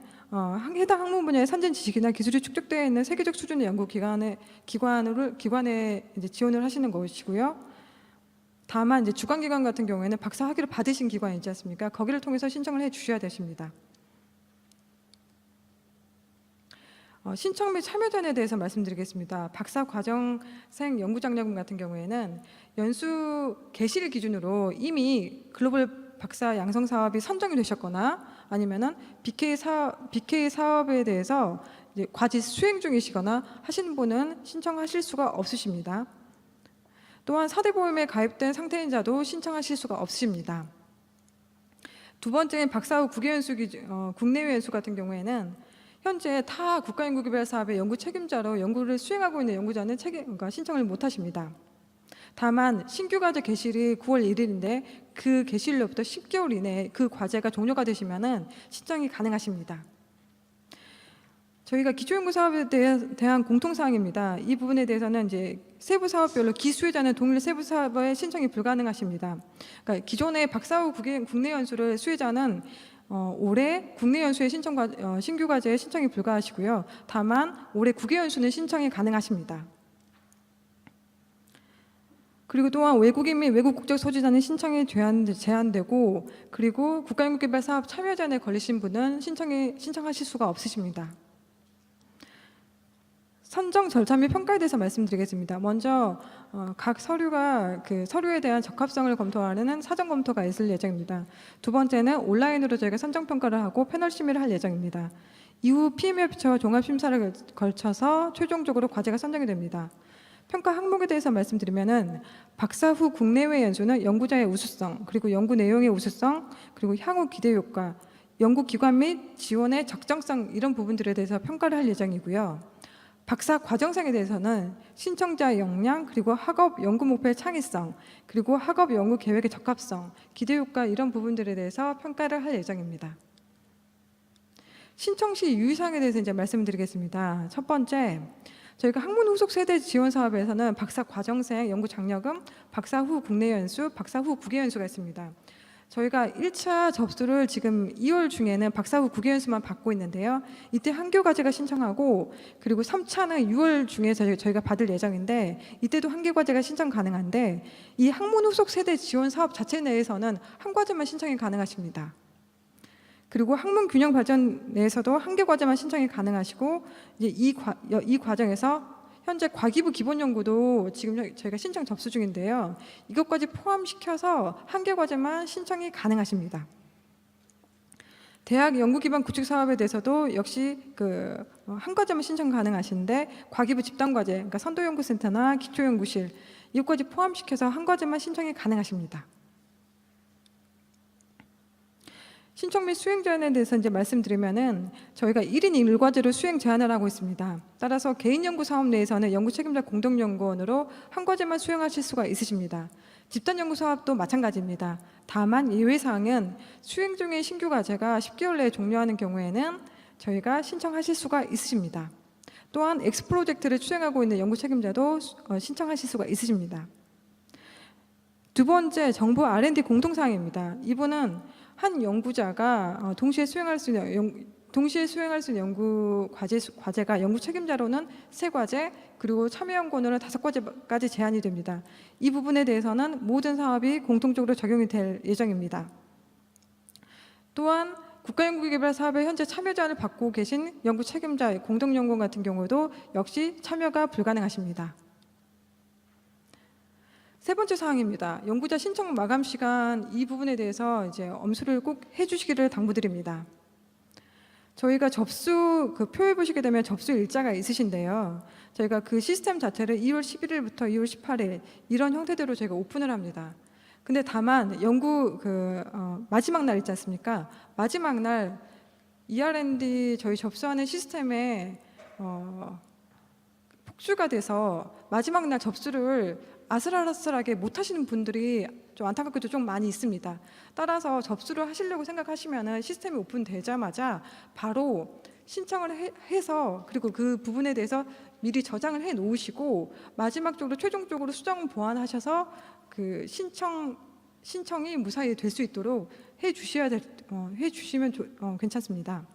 해당 학문 분야의 선진 지식이나 기술이 축적되어 있는 세계적 수준의 연구기관에 이제 지원을 하시는 것이고요. 다만 이제 주관기관 같은 경우에는 박사 학위를 받으신 기관이 있지 않습니까? 거기를 통해서 신청을 해 주셔야 되십니다. 신청 및 참여단에 대해서 말씀드리겠습니다. 박사 과정생 연구장려금 같은 경우에는 연수 개시를 기준으로 이미 글로벌 박사 양성 사업이 선정이 되셨거나 아니면은 BK 사업에 대해서 이제 과제 수행 중이시거나 하시는 분은 신청하실 수가 없으십니다. 또한 4대 보험에 가입된 상태인 자도 신청하실 수가 없으십니다. 두 번째는 박사 후 국내외 연수 같은 경우에는 현재 타 국가연구개발 사업의 연구 책임자로 연구를 수행하고 있는 연구자는 신청을 못하십니다. 다만 신규 과제 개시일이 9월 1일인데 그 개시일로부터 10개월 이내에 그 과제가 종료가 되시면은 신청이 가능하십니다. 저희가 기초연구 사업에 대한 공통사항입니다. 이 부분에 대해서는 이제 세부 사업별로 기수혜자는 동일 세부 사업에 신청이 불가능하십니다. 그러니까 기존의 박사 후 국내 연수를 수혜자는 올해 국내 연수의 신규 과제에 신청이 불가하시고요. 다만 올해 국외 연수는 신청이 가능하십니다. 그리고 또한 외국인 및 외국 국적 소지자는 신청이 제한되고 그리고 국가연구개발 사업 참여 제한에 걸리신 분은 신청하실 수가 없으십니다. 선정 절차 및 평가에 대해서 말씀드리겠습니다. 먼저 각 서류가 서류에 대한 적합성을 검토하는 사전 검토가 있을 예정입니다. 두 번째는 온라인으로 저희가 선정 평가를 하고 패널 심의를 할 예정입니다. 이후 PMF처 종합 심사를 걸쳐서 최종적으로 과제가 선정이 됩니다. 평가 항목에 대해서 말씀드리면은 박사 후 국내외 연수는 연구자의 우수성, 그리고 연구 내용의 우수성, 그리고 향후 기대 효과, 연구 기관 및 지원의 적정성 이런 부분들에 대해서 평가를 할 예정이고요. 박사 과정생에 대해서는 신청자 역량, 그리고 학업 연구 목표의 창의성, 그리고 학업 연구 계획의 적합성, 기대 효과 이런 부분들에 대해서 평가를 할 예정입니다. 신청 시 유의사항에 대해서 이제 말씀드리겠습니다. 첫 번째, 저희가 학문 후속 세대 지원 사업에서는 박사 과정생 연구 장려금, 박사 후 국내 연수, 박사 후 국외 연수가 있습니다. 저희가 1차 접수를 지금 2월 중에는 박사 후 국외 연수만 받고 있는데요. 이때 한교 과제가 신청하고 그리고 3차는 6월 중에 저희가 받을 예정인데 이때도 한교 과제가 신청 가능한데 이 학문 후속 세대 지원 사업 자체 내에서는 한 과제만 신청이 가능하십니다. 그리고 학문 균형 발전 내에서도 한교 과제만 신청이 가능하시고 이제 이 과정에서 현재 과기부 기본 연구도 지금 저희가 신청 접수 중인데요. 이것까지 포함시켜서 한개 과제만 신청이 가능하십니다. 대학 연구기반 구축 사업에 대해서도 역시 한 과제만 신청 가능하신데 과기부 집단 과제, 그러니까 선도연구센터나 기초연구실 이것까지 포함시켜서 한 과제만 신청이 가능하십니다. 신청 및 수행 제한에 대해서 이제 말씀드리면은 저희가 1인 1과제로 수행 제한을 하고 있습니다. 따라서 개인 연구 사업 내에서는 연구 책임자 공동 연구원으로 한 과제만 수행하실 수가 있으십니다. 집단 연구 사업도 마찬가지입니다. 다만 예외 사항은 수행 중인 신규 과제가 10개월 내에 종료하는 경우에는 저희가 신청하실 수가 있으십니다. 또한 X 프로젝트를 수행하고 있는 연구 책임자도 신청하실 수가 있으십니다. 두 번째, 정부 R&D 공통사항입니다. 이분은 한 연구자가 동시에 수행할 수 있는 연구 과제가 연구 책임자로는 3과제, 그리고 참여 연구원으로는 5과제까지 제한이 됩니다. 이 부분에 대해서는 모든 사업이 공통적으로 적용이 될 예정입니다. 또한 국가연구개발 사업에 현재 참여 제한을 받고 계신 연구 책임자 공동연구원 같은 경우도 역시 참여가 불가능하십니다. 세 번째 사항입니다. 연구자 신청 마감 시간 이 부분에 대해서 이제 엄수를 꼭 해주시기를 당부드립니다. 저희가 접수 표에 보시게 되면 접수 일자가 있으신데요. 저희가 그 시스템 자체를 2월 11일부터 2월 18일 이런 형태대로 저희가 오픈을 합니다. 근데 다만 연구 마지막 날 있지 않습니까? 마지막 날 ER&D 저희 접수하는 시스템에 폭주가 돼서 마지막 날 접수를 아슬아슬하게 못 하시는 분들이 좀 안타깝게도 좀 많이 있습니다. 따라서 접수를 하시려고 생각하시면은 시스템이 오픈되자마자 바로 신청을 해서 그리고 그 부분에 대해서 미리 저장을 해 놓으시고 마지막적으로 최종적으로 수정 보완하셔서 그 신청이 무사히 될 수 있도록 해 주시면 괜찮습니다.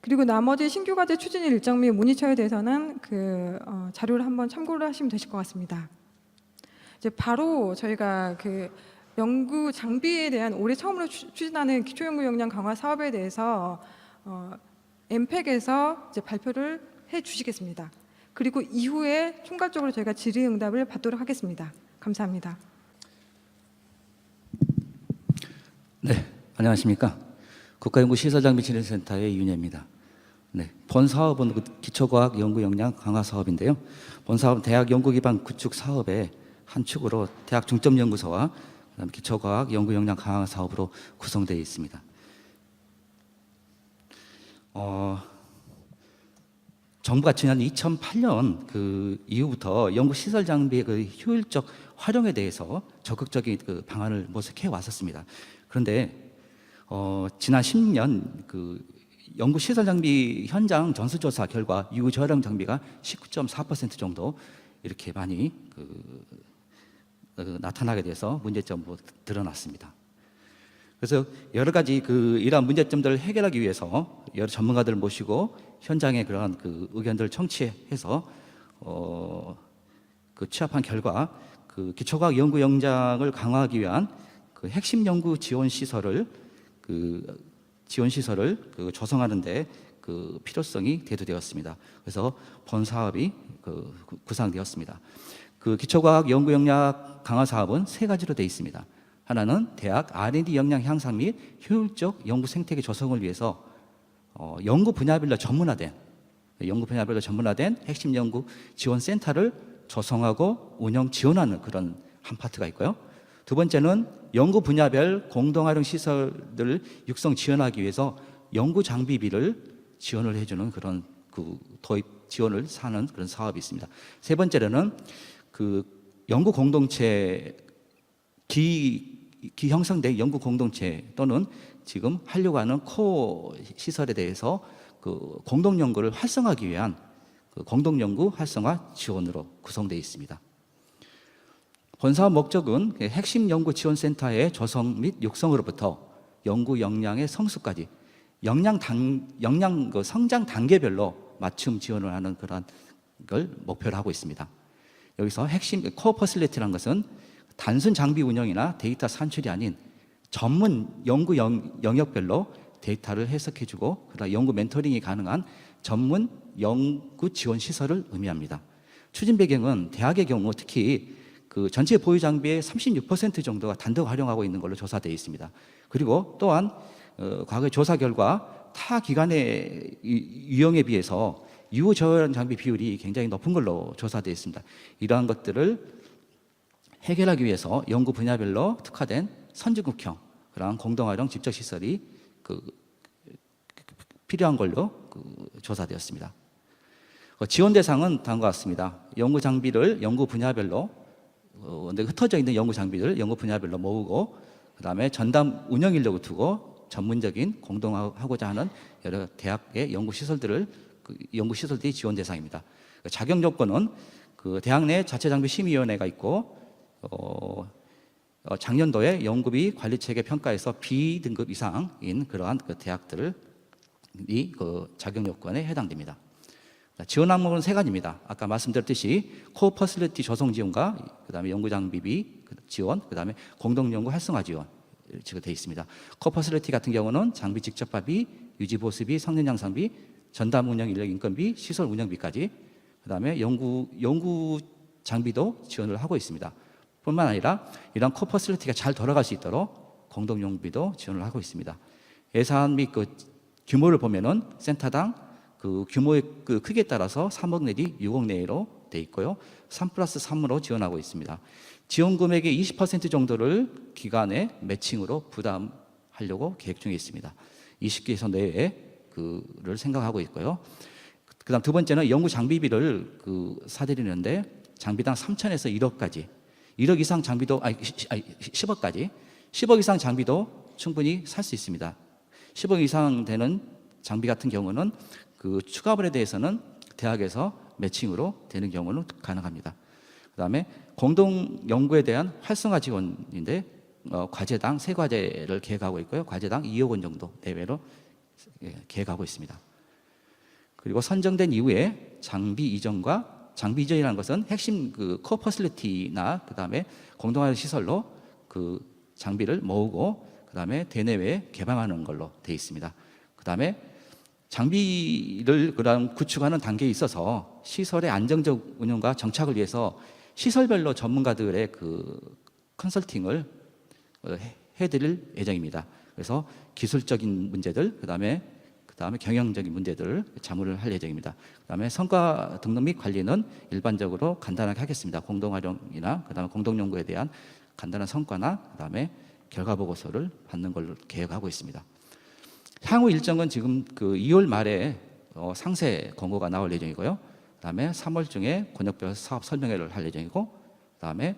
그리고 나머지 신규 과제 추진 일정 및 모니터에 대해서는 자료를 한번 참고를 하시면 되실 것 같습니다. 이제 바로 저희가 연구 장비에 대한 올해 처음으로 추진하는 기초연구 역량 강화 사업에 대해서 엠팩에서 이제 발표를 해 주시겠습니다. 그리고 이후에 총괄적으로 저희가 질의응답을 받도록 하겠습니다. 감사합니다. 네, 안녕하십니까. 국가연구시설장비진흥센터의 이윤혜입니다. 네, 본 사업은 기초과학 연구 역량 강화 사업인데요. 본 사업은 대학 연구 기반 구축 사업의 한 축으로 대학 중점 연구소와 그다음 기초과학 연구 역량 강화 사업으로 구성되어 있습니다. 정부가 지난 2008년 이후부터 연구 시설 장비의 효율적 활용에 대해서 적극적인 방안을 모색해 왔었습니다. 그런데 지난 10년 연구 시설 장비 현장 전수조사 결과 유저령 장비가 19.4% 정도 이렇게 많이 나타나게 돼서 문제점도 드러났습니다. 그래서 여러 가지 이러한 문제점들을 해결하기 위해서 여러 전문가들을 모시고 현장의 그러한 의견들을 청취해서 취합한 결과 기초과학 연구 역량을 강화하기 위한 핵심 연구 지원 시설을 조성하는데 필요성이 대두되었습니다. 그래서 본 사업이 구상되었습니다. 기초과학 연구 역량 강화 사업은 3가지로 되어 있습니다. 하나는 대학 R&D 역량 향상 및 효율적 연구 생태계 조성을 위해서 연구 분야별로 전문화된 핵심 연구 지원 센터를 조성하고 운영 지원하는 그런 한 파트가 있고요. 두 번째는 연구 분야별 공동 활용 시설들을 육성 지원하기 위해서 연구 장비비를 지원을 해주는 그런 도입 지원을 사는 그런 사업이 있습니다. 세 번째로는 연구 공동체 기형성된 연구 공동체 또는 지금 하려고 하는 코어 시설에 대해서 공동 연구를 활성화하기 위한 공동 연구 활성화 지원으로 구성되어 있습니다. 본 사업 목적은 핵심 연구 지원 센터의 조성 및 육성으로부터 연구 역량의 성숙까지 성장 단계별로 맞춤 지원을 하는 그런 걸 목표로 하고 있습니다. 여기서 핵심 코어 퍼실리티라는 것은 단순 장비 운영이나 데이터 산출이 아닌 전문 연구 영역별로 데이터를 해석해주고 그다음 연구 멘토링이 가능한 전문 연구 지원 시설을 의미합니다. 추진 배경은 대학의 경우 특히 전체 보유 장비의 36% 정도가 단독 활용하고 있는 걸로 조사되어 있습니다. 그리고 또한 과거 조사 결과 타 기관의 유형에 비해서 유저연 장비 비율이 굉장히 높은 걸로 조사되어 있습니다. 이러한 것들을 해결하기 위해서 연구 분야별로 특화된 선진국형 그런 공동활용 집적 시설이 필요한 걸로 조사되었습니다. 지원 대상은 다음과 같습니다. 연구 장비를 연구 분야별로 흩어져 있는 연구 장비를 연구 분야별로 모으고 그다음에 전담 운영 인력을 두고 전문적인 공동하고자 하는 여러 대학의 연구 시설들이 지원 대상입니다. 자격 요건은 대학 내 자체 장비 심의위원회가 있고 작년도에 연구비 관리 체계 평가에서 B등급 이상인 그러한 대학들이 자격 요건에 해당됩니다. 지원 항목은 세 가지입니다. 아까 말씀드렸듯이 코어 퍼실리티 조성 지원과 그다음에 연구 장비비 지원, 그다음에 공동 연구 활성화 지원 지금 되어 있습니다. 코어 퍼실리티 같은 경우는 장비 직접화비, 유지 보수비, 성능 향상비, 전담 운영 인력 인건비, 시설 운영비까지, 그다음에 연구 장비도 지원을 하고 있습니다. 뿐만 아니라 이런 코어 퍼실리티가 잘 돌아갈 수 있도록 공동 연구비도 지원을 하고 있습니다. 예산 및 규모를 보면은 센터당 규모의 크기에 따라서 3억 내지 6억 내로 돼 있고요. 3+3으로 지원하고 있습니다. 지원 금액의 20% 정도를 기간에 매칭으로 부담하려고 계획 중에 있습니다. 20개소 내에 그를 생각하고 있고요. 그다음 두 번째는 연구 장비비를 사들이는데 장비당 3천에서 1억까지, 1억 이상 장비도 10억까지, 10억 이상 장비도 충분히 살 수 있습니다. 10억 이상 되는 장비 같은 경우는 추가분에 대해서는 대학에서 매칭으로 되는 경우는 가능합니다. 그다음에 공동 연구에 대한 활성화 지원인데 과제당 3과제를 계획하고 있고요. 과제당 2억 원 정도 내외로 계획하고 있습니다. 그리고 선정된 이후에 장비 이전이라는 것은 핵심 코어 퍼실리티나 그다음에 공동화된 시설로 장비를 모으고 그다음에 대내외에 개방하는 걸로 되어 있습니다. 그다음에 장비를 구축하는 단계에 있어서 시설의 안정적 운영과 정착을 위해서 시설별로 전문가들의 컨설팅을 해드릴 예정입니다. 그래서 기술적인 문제들, 그다음에 경영적인 문제들을 자문을 할 예정입니다. 그다음에 성과 등록 및 관리는 일반적으로 간단하게 하겠습니다. 공동활용이나 그다음에 공동연구에 대한 간단한 성과나 그다음에 결과 보고서를 받는 걸로 계획하고 있습니다. 향후 일정은 지금 2월 말에 상세 공고가 나올 예정이고요. 그다음에 3월 중에 권역별 사업 설명회를 할 예정이고, 그다음에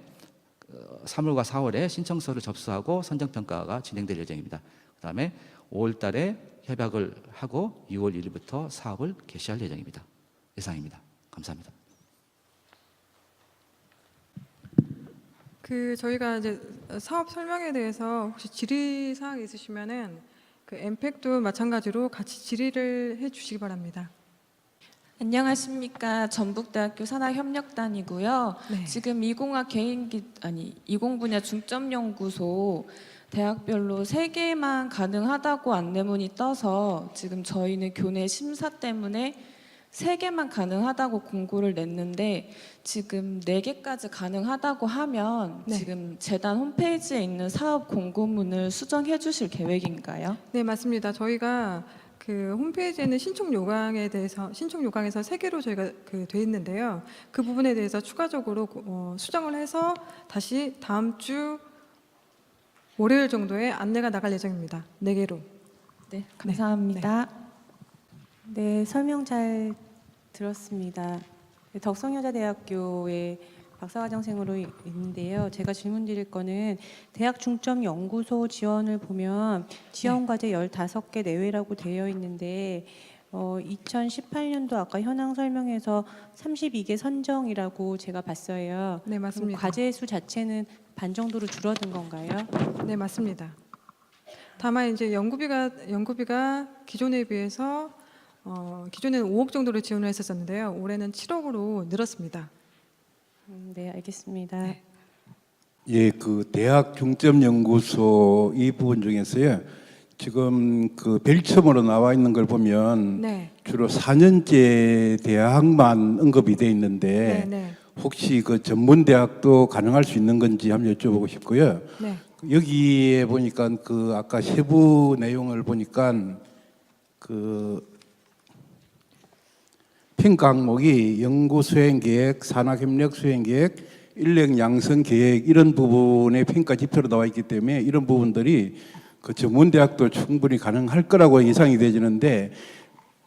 3월과 4월에 신청서를 접수하고 선정평가가 진행될 예정입니다. 그다음에 5월 달에 협약을 하고 6월 1일부터 사업을 개시할 예정입니다. 이상입니다. 감사합니다. 저희가 이제 사업 설명에 대해서 혹시 질의 사항 있으시면은 엠팩도 마찬가지로 같이 질의를 해주시기 바랍니다. 안녕하십니까. 전북대학교 산학협력단이고요. 네. 지금 20 분야 중점연구소 대학별로 3개만 가능하다고 안내문이 떠서 지금 저희는 교내 심사 때문에 3개만 가능하다고 공고를 냈는데 지금 4개까지 가능하다고 하면 네. 지금 재단 홈페이지에 있는 사업 공고문을 수정해 주실 계획인가요? 네, 맞습니다. 저희가 홈페이지에는 신청 요강에서 3개로 저희가 돼 있는데요. 그 부분에 대해서 추가적으로 수정을 해서 다시 다음 주 월요일 정도에 안내가 나갈 예정입니다. 4개로. 네, 감사합니다. 네, 설명 잘 들었습니다. 덕성여자대학교의 박사과정생으로 있는데요. 제가 질문 드릴 거는 대학 중점 연구소 지원을 보면 지원 과제 15개 내외라고 되어 있는데 2018년도 아까 현황 설명에서 32개 선정이라고 제가 봤어요. 네, 맞습니다. 과제 수 자체는 반 정도로 줄어든 건가요? 네, 맞습니다. 다만 이제 연구비가 기존에 비해서 기존에는 5억 정도로 지원을 했었는데요. 올해는 7억으로 늘었습니다. 네, 알겠습니다. 네. 예, 대학 중점 연구소 이 부분 중에서요. 지금 별첨으로 나와 있는 걸 보면 네. 주로 4년제 대학만 언급이 돼 있는데 네. 혹시 전문 대학도 가능할 수 있는 건지 한번 여쭤보고 싶고요. 네. 여기에 보니까 아까 세부 내용을 보니까 평가 항목이 연구 수행 계획, 산학 협력 수행 계획, 인력 양성 계획 이런 부분의 평가 지표로 나와 있기 때문에 이런 부분들이 그 전문대학도 충분히 가능할 거라고 예상이 되지는데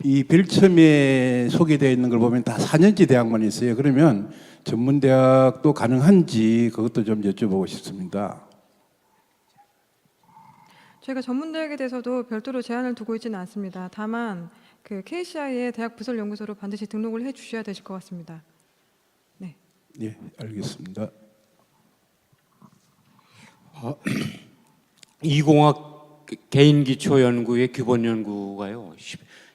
이 별첨에 소개되어 있는 걸 보면 다 4년제 대학만 있어요. 그러면 전문대학도 가능한지 그것도 좀 여쭤보고 싶습니다. 저희가 전문대학에 대해서도 별도로 제한을 두고 있지는 않습니다. 다만 그 KCI의 대학 부설 연구소로 반드시 등록을 해 주셔야 되실 것 같습니다. 네. 예, 알겠습니다. 이공학 개인기초연구의 규본연구가요.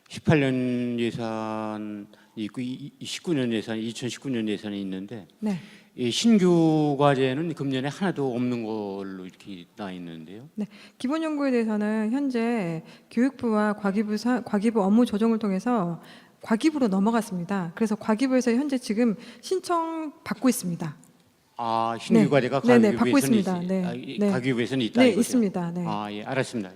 18년 예산이 있고 19년 예산, 2019년 예산이 있는데 네. 이 신규 과제는 금년에 하나도 없는 걸로 이렇게 나 있는데요. 네, 기본 연구에 대해서는 현재 교육부와 과기부 업무 조정을 통해서 과기부로 넘어갔습니다. 그래서 과기부에서 현재 지금 신청 받고 있습니다. 아, 신규 네. 과제가 네네, 과기부에서는 받고 있습니다. 네. 네. 과기부에서는 있다 네, 이거죠? 있습니다. 네. 아, 예, 알았습니다.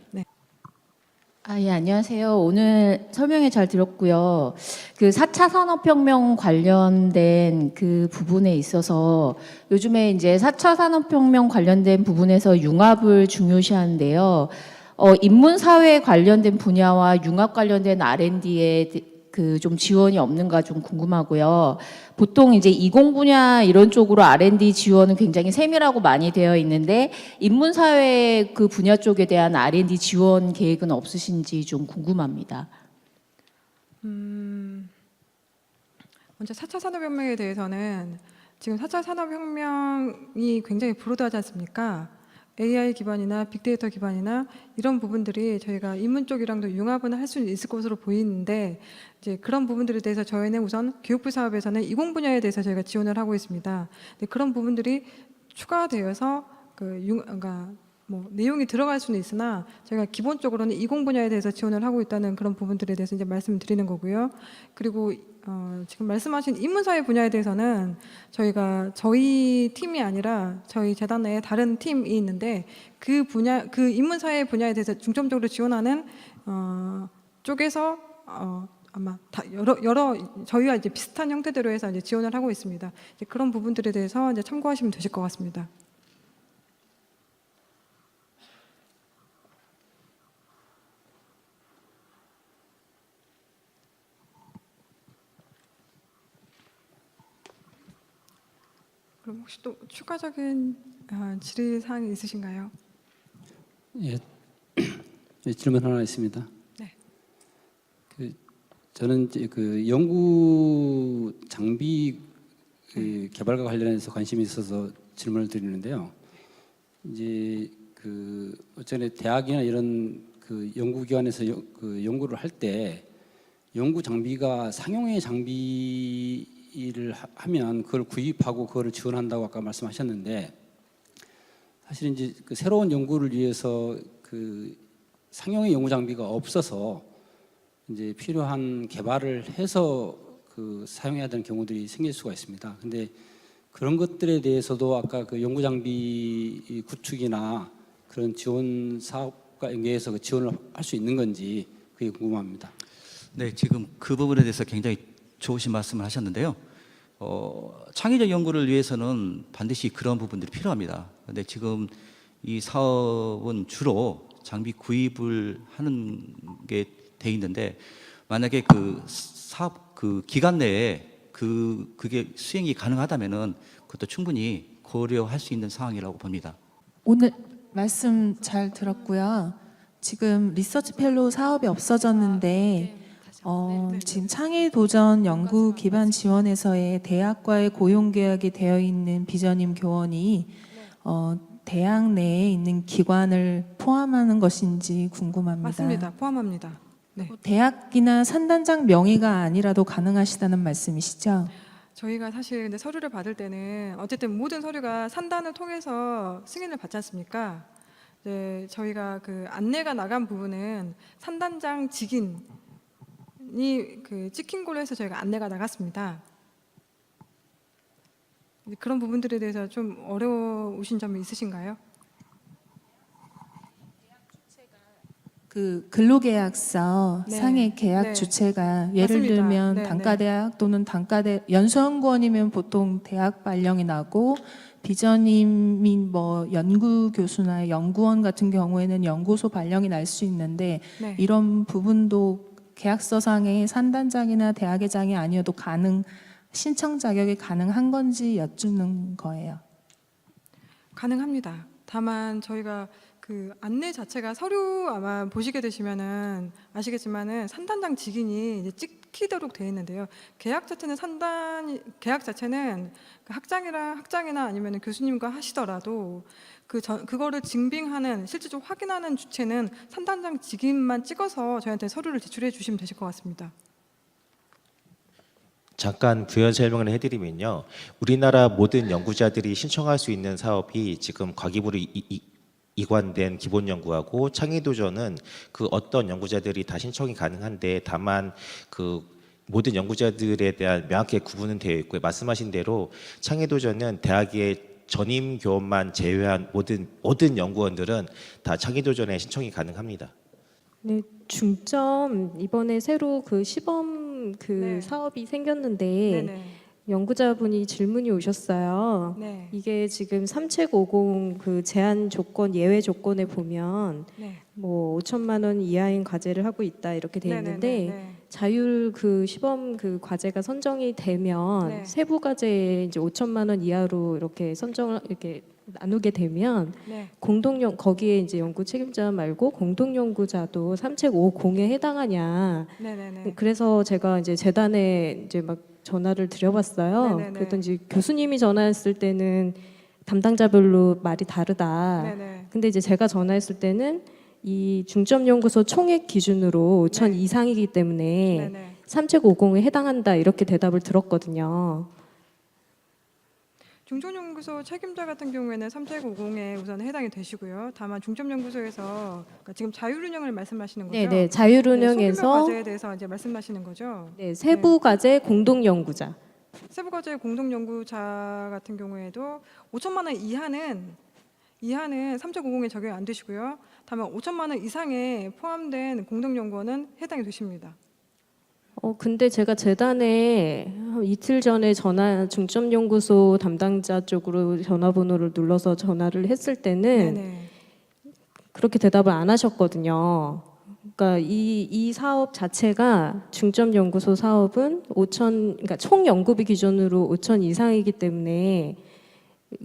예, 안녕하세요. 오늘 설명회 잘 들었고요. 그 4차 산업혁명 관련된 그 부분에 있어서 요즘에 이제 4차 산업혁명 관련된 부분에서 융합을 중요시하는데요. 인문사회 관련된 분야와 융합 관련된 R&D에 그 좀 지원이 없는가 좀 궁금하고요. 보통 이제 이공 분야 이런 쪽으로 R&D 지원은 굉장히 세밀하고 많이 되어 있는데 인문사회 그 분야 쪽에 대한 R&D 지원 계획은 없으신지 좀 궁금합니다. 먼저 4차 산업혁명에 대해서는 지금 4차 산업혁명이 굉장히 불호도하지 않습니까? AI 기반이나 빅데이터 기반이나 이런 부분들이 저희가 인문 쪽이랑도 융합은 할 수 있을 것으로 보이는데 이제 그런 부분들에 대해서 저희는 우선 교육부 사업에서는 이공 분야에 대해서 저희가 지원을 하고 있습니다. 근데 그런 부분들이 추가되어서 그러니까 뭐 내용이 들어갈 수는 있으나 저희가 기본적으로는 이공 분야에 대해서 지원을 하고 있다는 그런 부분들에 대해서 이제 말씀드리는 거고요. 그리고 지금 말씀하신 인문사회 분야에 대해서는 저희가 저희 팀이 아니라 저희 재단 내에 다른 팀이 있는데 그 분야 그 인문사회 분야에 대해서 중점적으로 지원하는 쪽에서 아마 다 여러 저희와 이제 비슷한 형태대로 해서 이제 지원을 하고 있습니다. 이제 그런 부분들에 대해서 이제 참고하시면 되실 것 같습니다. 그럼 혹시 또 추가적인 질의 사항이 있으신가요? 예, 예, 질문 하나 있습니다. 네. 저는 이제 그 연구 장비 그 개발과 관련해서 관심이 있어서 질문을 드리는데요. 이제 그 어쩌면 대학이나 이런 그 연구기관에서 그 연구를 할 때 연구 장비가 상용의 장비를 하면 그걸 구입하고 그거를 지원한다고 아까 말씀하셨는데 사실 이제 그 새로운 연구를 위해서 그 상용의 연구 장비가 없어서 이제 필요한 개발을 해서 그 사용해야 되는 경우들이 생길 수가 있습니다. 근데 그런 것들에 대해서도 아까 그 연구 장비 구축이나 그런 지원 사업과 연계해서 그 지원을 할 수 있는 건지 그게 궁금합니다. 네, 지금 그 부분에 대해서 굉장히 좋으신 말씀을 하셨는데요. 창의적 연구를 위해서는 반드시 그런 부분들이 필요합니다. 근데 지금 이 사업은 주로 장비 구입을 하는 게 돼 있는데 만약에 그 사업 그 기간 내에 그게 수행이 가능하다면은 그것도 충분히 고려할 수 있는 상황이라고 봅니다. 오늘 말씀 잘 들었고요. 지금 리서치 펠로우 사업이 없어졌는데 지금 창의 도전 연구 기반 지원에서의 대학과의 고용 계약이 되어 있는 비전임 교원이 대학 내에 있는 기관을 포함하는 것인지 궁금합니다. 맞습니다. 포함합니다. 네. 대학이나 산단장 명의가 아니라도 가능하시다는 말씀이시죠? 저희가 사실 근데 서류를 받을 때는 어쨌든 모든 서류가 산단을 통해서 승인을 받지 않습니까? 네, 저희가 그 안내가 나간 부분은 산단장 직인이 그 찍힌 걸로 해서 저희가 안내가 나갔습니다. 그런 부분들에 대해서 좀 어려우신 점이 있으신가요? 그 근로계약서 네. 상의 계약 네. 주체가 예를 맞습니다. 들면 네, 단과대학 또는 단과대 연수연구원이면 보통 대학 발령이 나고 비전임인 뭐 연구 교수나 연구원 같은 경우에는 연구소 발령이 날 수 있는데 네. 이런 부분도 계약서상의 산단장이나 대학회장이 아니어도 신청 자격이 가능한 건지 여쭙는 거예요. 가능합니다. 다만 저희가 그 안내 자체가 서류 아마 보시게 되시면은 아시겠지만은 산단장 직인이 이제 찍히도록 되어 있는데요. 계약 자체는 계약 자체는 그 학장이나 아니면 교수님과 하시더라도 그거를 증빙하는 실질적으로 확인하는 주체는 산단장 직인만 찍어서 저희한테 서류를 제출해 주시면 되실 것 같습니다. 잠깐 부연 설명을 해드리면요. 우리나라 모든 연구자들이 신청할 수 있는 사업이 지금 과기부로 이관된 기본 연구하고 창의도전은 그 어떤 연구자들이 다 신청이 가능한데 다만 그 모든 연구자들에 대한 명확하게 구분은 되어 있고요. 말씀하신 대로 창의도전은 대학의 전임 교원만 제외한 모든 연구원들은 다 창의도전에 신청이 가능합니다. 네, 중점 이번에 새로 그 시범 네. 사업이 생겼는데 네네. 연구자분이 질문이 오셨어요. 네. 이게 지금 3750 그 제한 조건 예외 조건에 보면 네. 뭐 5천만 원 이하인 과제를 하고 있다 이렇게 돼 있는데 네네네. 자율 그 시범 그 과제가 선정이 되면 네. 세부 과제에 이제 5천만 원 이하로 이렇게 선정을 이렇게 나누게 되면 네. 거기에 이제 연구 책임자 말고 공동 연구자도 3750에 해당하냐. 네네네. 그래서 제가 이제 재단에 이제 막 전화를 드려봤어요. 네네네. 그랬더니 이제 교수님이 전화했을 때는 담당자별로 말이 다르다. 네네. 근데 이제 제가 전화했을 때는 이 중점 연구소 총액 기준으로 5천 네. 이상이기 때문에 네네. 3750에 해당한다 이렇게 대답을 들었거든요. 중점연구소 책임자 같은 경우에는 3750에 우선 해당이 되시고요. 다만 중점연구소에서 그러니까 지금 자율운영을 말씀하시는 거죠? 네네 네, 자율운영에서 소규모 과제에 대해서 이제 말씀하시는 거죠? 네, 세부 과제 공동 연구자. 세부 과제 공동 연구자 같은 경우에도 5천만 원 이하는 3750에 적용이 안 되시고요. 다만 5천만 원 이상에 포함된 공동 연구원은 해당이 되십니다. 근데 제가 재단에 이틀 전에 중점연구소 담당자 쪽으로 전화번호를 눌러서 전화를 했을 때는 네네. 그렇게 대답을 안 하셨거든요. 그러니까 이 사업 자체가 중점연구소 사업은 그러니까 총 연구비 기준으로 5천 이상이기 때문에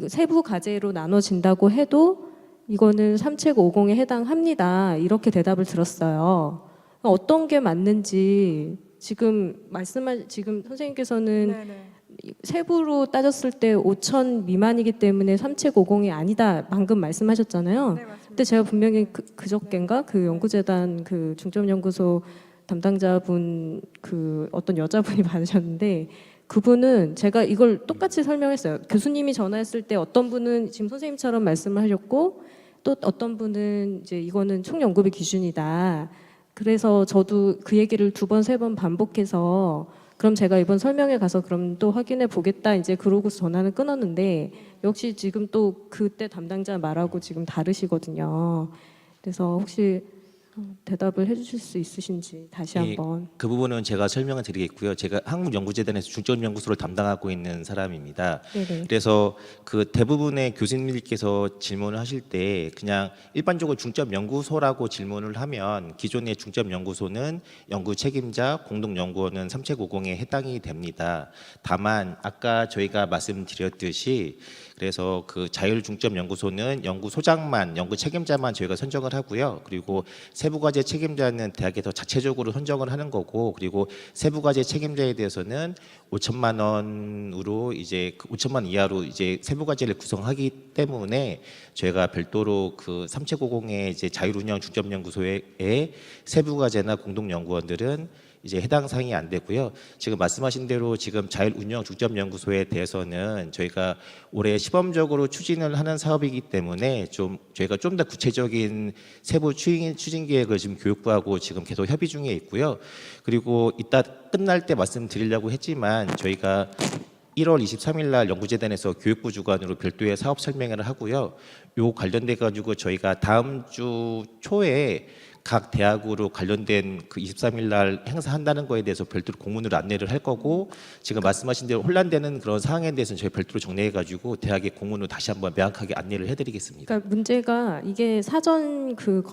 세부 과제로 나눠진다고 해도 이거는 3750에 해당합니다. 이렇게 대답을 들었어요. 어떤 게 맞는지 지금 선생님께서는 네네. 세부로 따졌을 때 5천 미만이기 때문에 3750이 아니다 방금 말씀하셨잖아요. 네, 맞습니다. 근데 제가 분명히 그저껜가 그 연구재단 그 중점연구소 담당자분 그 어떤 여자분이 받으셨는데 그분은 제가 이걸 똑같이 설명했어요. 교수님이 전화했을 때 어떤 분은 지금 선생님처럼 말씀을 하셨고 또 어떤 분은 이제 이거는 총 연구비 기준이다. 그래서 저도 그 얘기를 2번, 3번 반복해서 그럼 제가 이번 설명회 가서 그럼 또 확인해 보겠다 이제 그러고서 전화는 끊었는데 역시 지금 또 그때 담당자 말하고 지금 다르시거든요. 그래서 혹시 대답을 해주실 수 있으신지 다시 한번. 그 부분은 제가 설명을 드리겠고요. 제가 한국연구재단에서 중점연구소를 담당하고 있는 사람입니다. 네네. 그래서 그 대부분의 교수님들께서 질문을 하실 때 그냥 일반적으로 중점연구소라고 질문을 하면 기존의 중점연구소는 연구 책임자, 공동연구원은 3750에 해당이 됩니다. 다만 아까 저희가 말씀드렸듯이 그래서 그 자율중점연구소는 연구소장만, 연구 책임자만 저희가 선정을 하고요. 그리고 세부과제 책임자는 대학에서 자체적으로 선정을 하는 거고, 그리고 세부과제 책임자에 대해서는 5천만 원으로 이제 5천만 원 이하로 이제 세부과제를 구성하기 때문에 저희가 별도로 그 3750의 이제 자율운영 중점연구소의 세부과제나 공동연구원들은 이제 해당 사항이 안 되고요. 지금 말씀하신 대로 지금 자율운영 중점연구소에 대해서는 저희가 올해 시범적으로 추진을 하는 사업이기 때문에 저희가 좀 더 구체적인 세부 추진 계획을 지금 교육부하고 지금 계속 협의 중에 있고요. 그리고 이따 끝날 때 말씀드리려고 했지만 저희가 1월 23일 날 연구재단에서 교육부 주관으로 별도의 사업 설명회를 하고요. 요 관련돼 가지고 저희가 다음 주 초에 각 대학으로 관련된 그 23일 날 행사한다는 거에 대해서 별도로 공문으로 안내를 할 거고, 지금 말씀하신 대로 혼란되는 그런 상황에 대해서는 저희 별도로 정리해 가지고 대학에 공문으로 다시 한번 명확하게 안내를 해드리겠습니다. 그러니까 문제가 이게 사전 그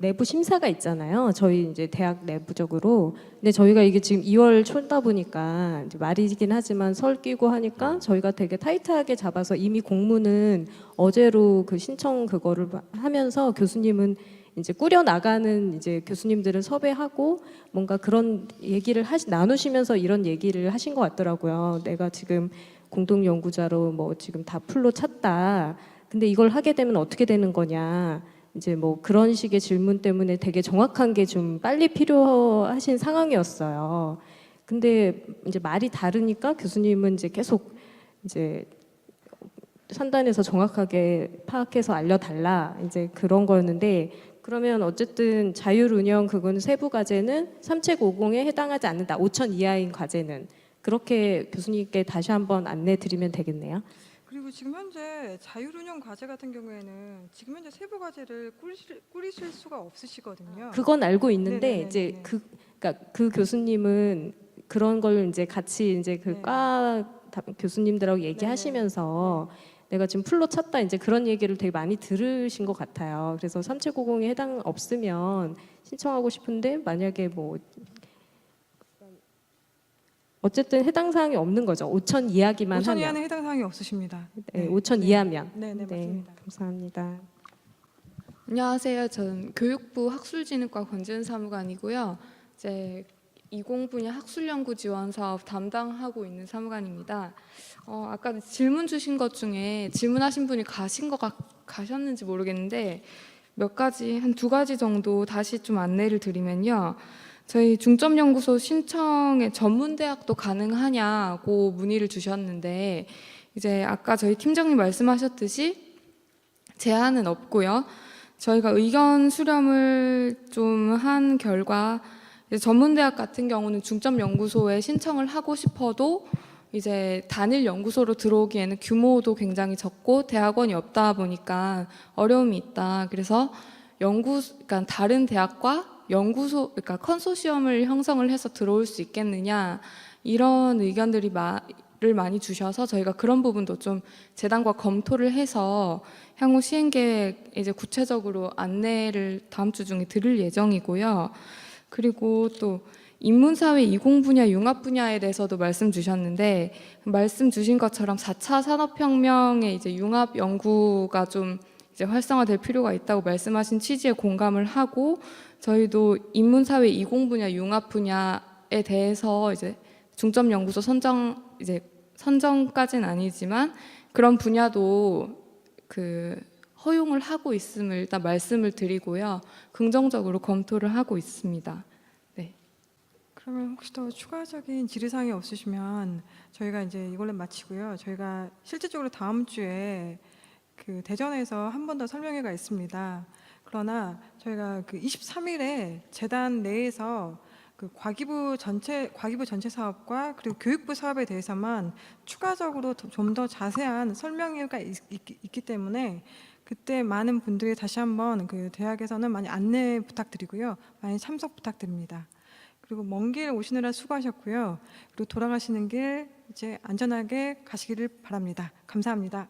내부 심사가 있잖아요. 저희 이제 대학 내부적으로. 근데 저희가 이게 지금 2월 초다 보니까 이제 말이긴 하지만 설 끼고 하니까 저희가 되게 타이트하게 잡아서 이미 공문은 어제로 그 신청 그거를 하면서 교수님은 이제 꾸려 나가는 이제 교수님들을 섭외하고 뭔가 그런 얘기를 나누시면서 이런 얘기를 하신 것 같더라고요. 내가 지금 공동 연구자로 뭐 지금 다 풀로 찼다. 근데 이걸 하게 되면 어떻게 되는 거냐. 이제 뭐 그런 식의 질문 때문에 되게 정확한 게 좀 빨리 필요하신 상황이었어요. 근데 이제 말이 다르니까 교수님은 이제 계속 이제 산단에서 정확하게 파악해서 알려달라 이제 그런 거였는데, 그러면 어쨌든 자율운영 그건 세부 과제는 3750에 해당하지 않는다. 5천 이하인 과제는 그렇게 교수님께 다시 한번 안내 드리면 되겠네요. 그리고 지금 현재 자율운영 과제 같은 경우에는 지금 현재 세부 과제를 꾸리실 수가 없으시거든요. 그건 알고 있는데 네네네네. 이제 그러니까 그 교수님은 그런 걸 이제 같이 이제 그 네. 과 교수님들하고 얘기하시면서 내가 지금 풀로 찼다 이제 그런 얘기를 되게 많이 들으신 것 같아요. 그래서 3790에 해당 없으면 신청하고 싶은데 만약에 뭐 어쨌든 해당 사항이 없는 거죠. 5천 이하기만 5천 하면. 이하는 해당 사항이 없으십니다. 네, 5천 이하면. 네네 네, 맞습니다. 감사합니다. 안녕하세요. 저는 교육부 학술진흥과 권지은 사무관이고요. 이제 20 분야 학술연구 지원 사업 담당하고 있는 사무관입니다. 아까 질문 주신 것 중에 질문하신 분이 가셨는지 모르겠는데 몇 가지 한 2가지 정도 다시 좀 안내를 드리면요. 저희 중점연구소 신청에 전문대학도 가능하냐고 문의를 주셨는데 이제 아까 저희 팀장님 말씀하셨듯이 제한은 없고요. 저희가 의견 수렴을 좀 한 결과 이제 전문대학 같은 경우는 중점연구소에 신청을 하고 싶어도 이제 단일 연구소로 들어오기에는 규모도 굉장히 적고 대학원이 없다 보니까 어려움이 있다. 그래서 그러니까 다른 대학과 연구소, 그러니까 컨소시엄을 형성을 해서 들어올 수 있겠느냐 이런 의견들이 를 많이 주셔서 저희가 그런 부분도 좀 재단과 검토를 해서 향후 시행 계획 이제 구체적으로 안내를 다음 주 중에 드릴 예정이고요. 그리고 또 인문사회 20 분야 융합 분야에 대해서도 말씀 주셨는데 말씀 주신 것처럼 4차 산업혁명의 이제 융합 연구가 좀 이제 활성화될 필요가 있다고 말씀하신 취지에 공감을 하고 저희도 인문사회 20 분야 융합 분야에 대해서 이제 중점 연구소 선정까지는 아니지만 그런 분야도 그 허용을 하고 있음을 일단 말씀을 드리고요. 긍정적으로 검토를 하고 있습니다. 네. 그러면 혹시 더 추가적인 질의사항이 없으시면 저희가 이제 이걸로 마치고요. 저희가 실질적으로 다음 주에 그 대전에서 한 번 더 설명회가 있습니다. 그러나 저희가 그 23일에 재단 내에서 그 과기부 전체 사업과 그리고 교육부 사업에 대해서만 추가적으로 좀 더 자세한 설명회가 있기 때문에 그때 많은 분들이 다시 한번 그 대학에서는 많이 안내 부탁드리고요. 많이 참석 부탁드립니다. 그리고 먼 길 오시느라 수고하셨고요. 그리고 돌아가시는 길 이제 안전하게 가시기를 바랍니다. 감사합니다.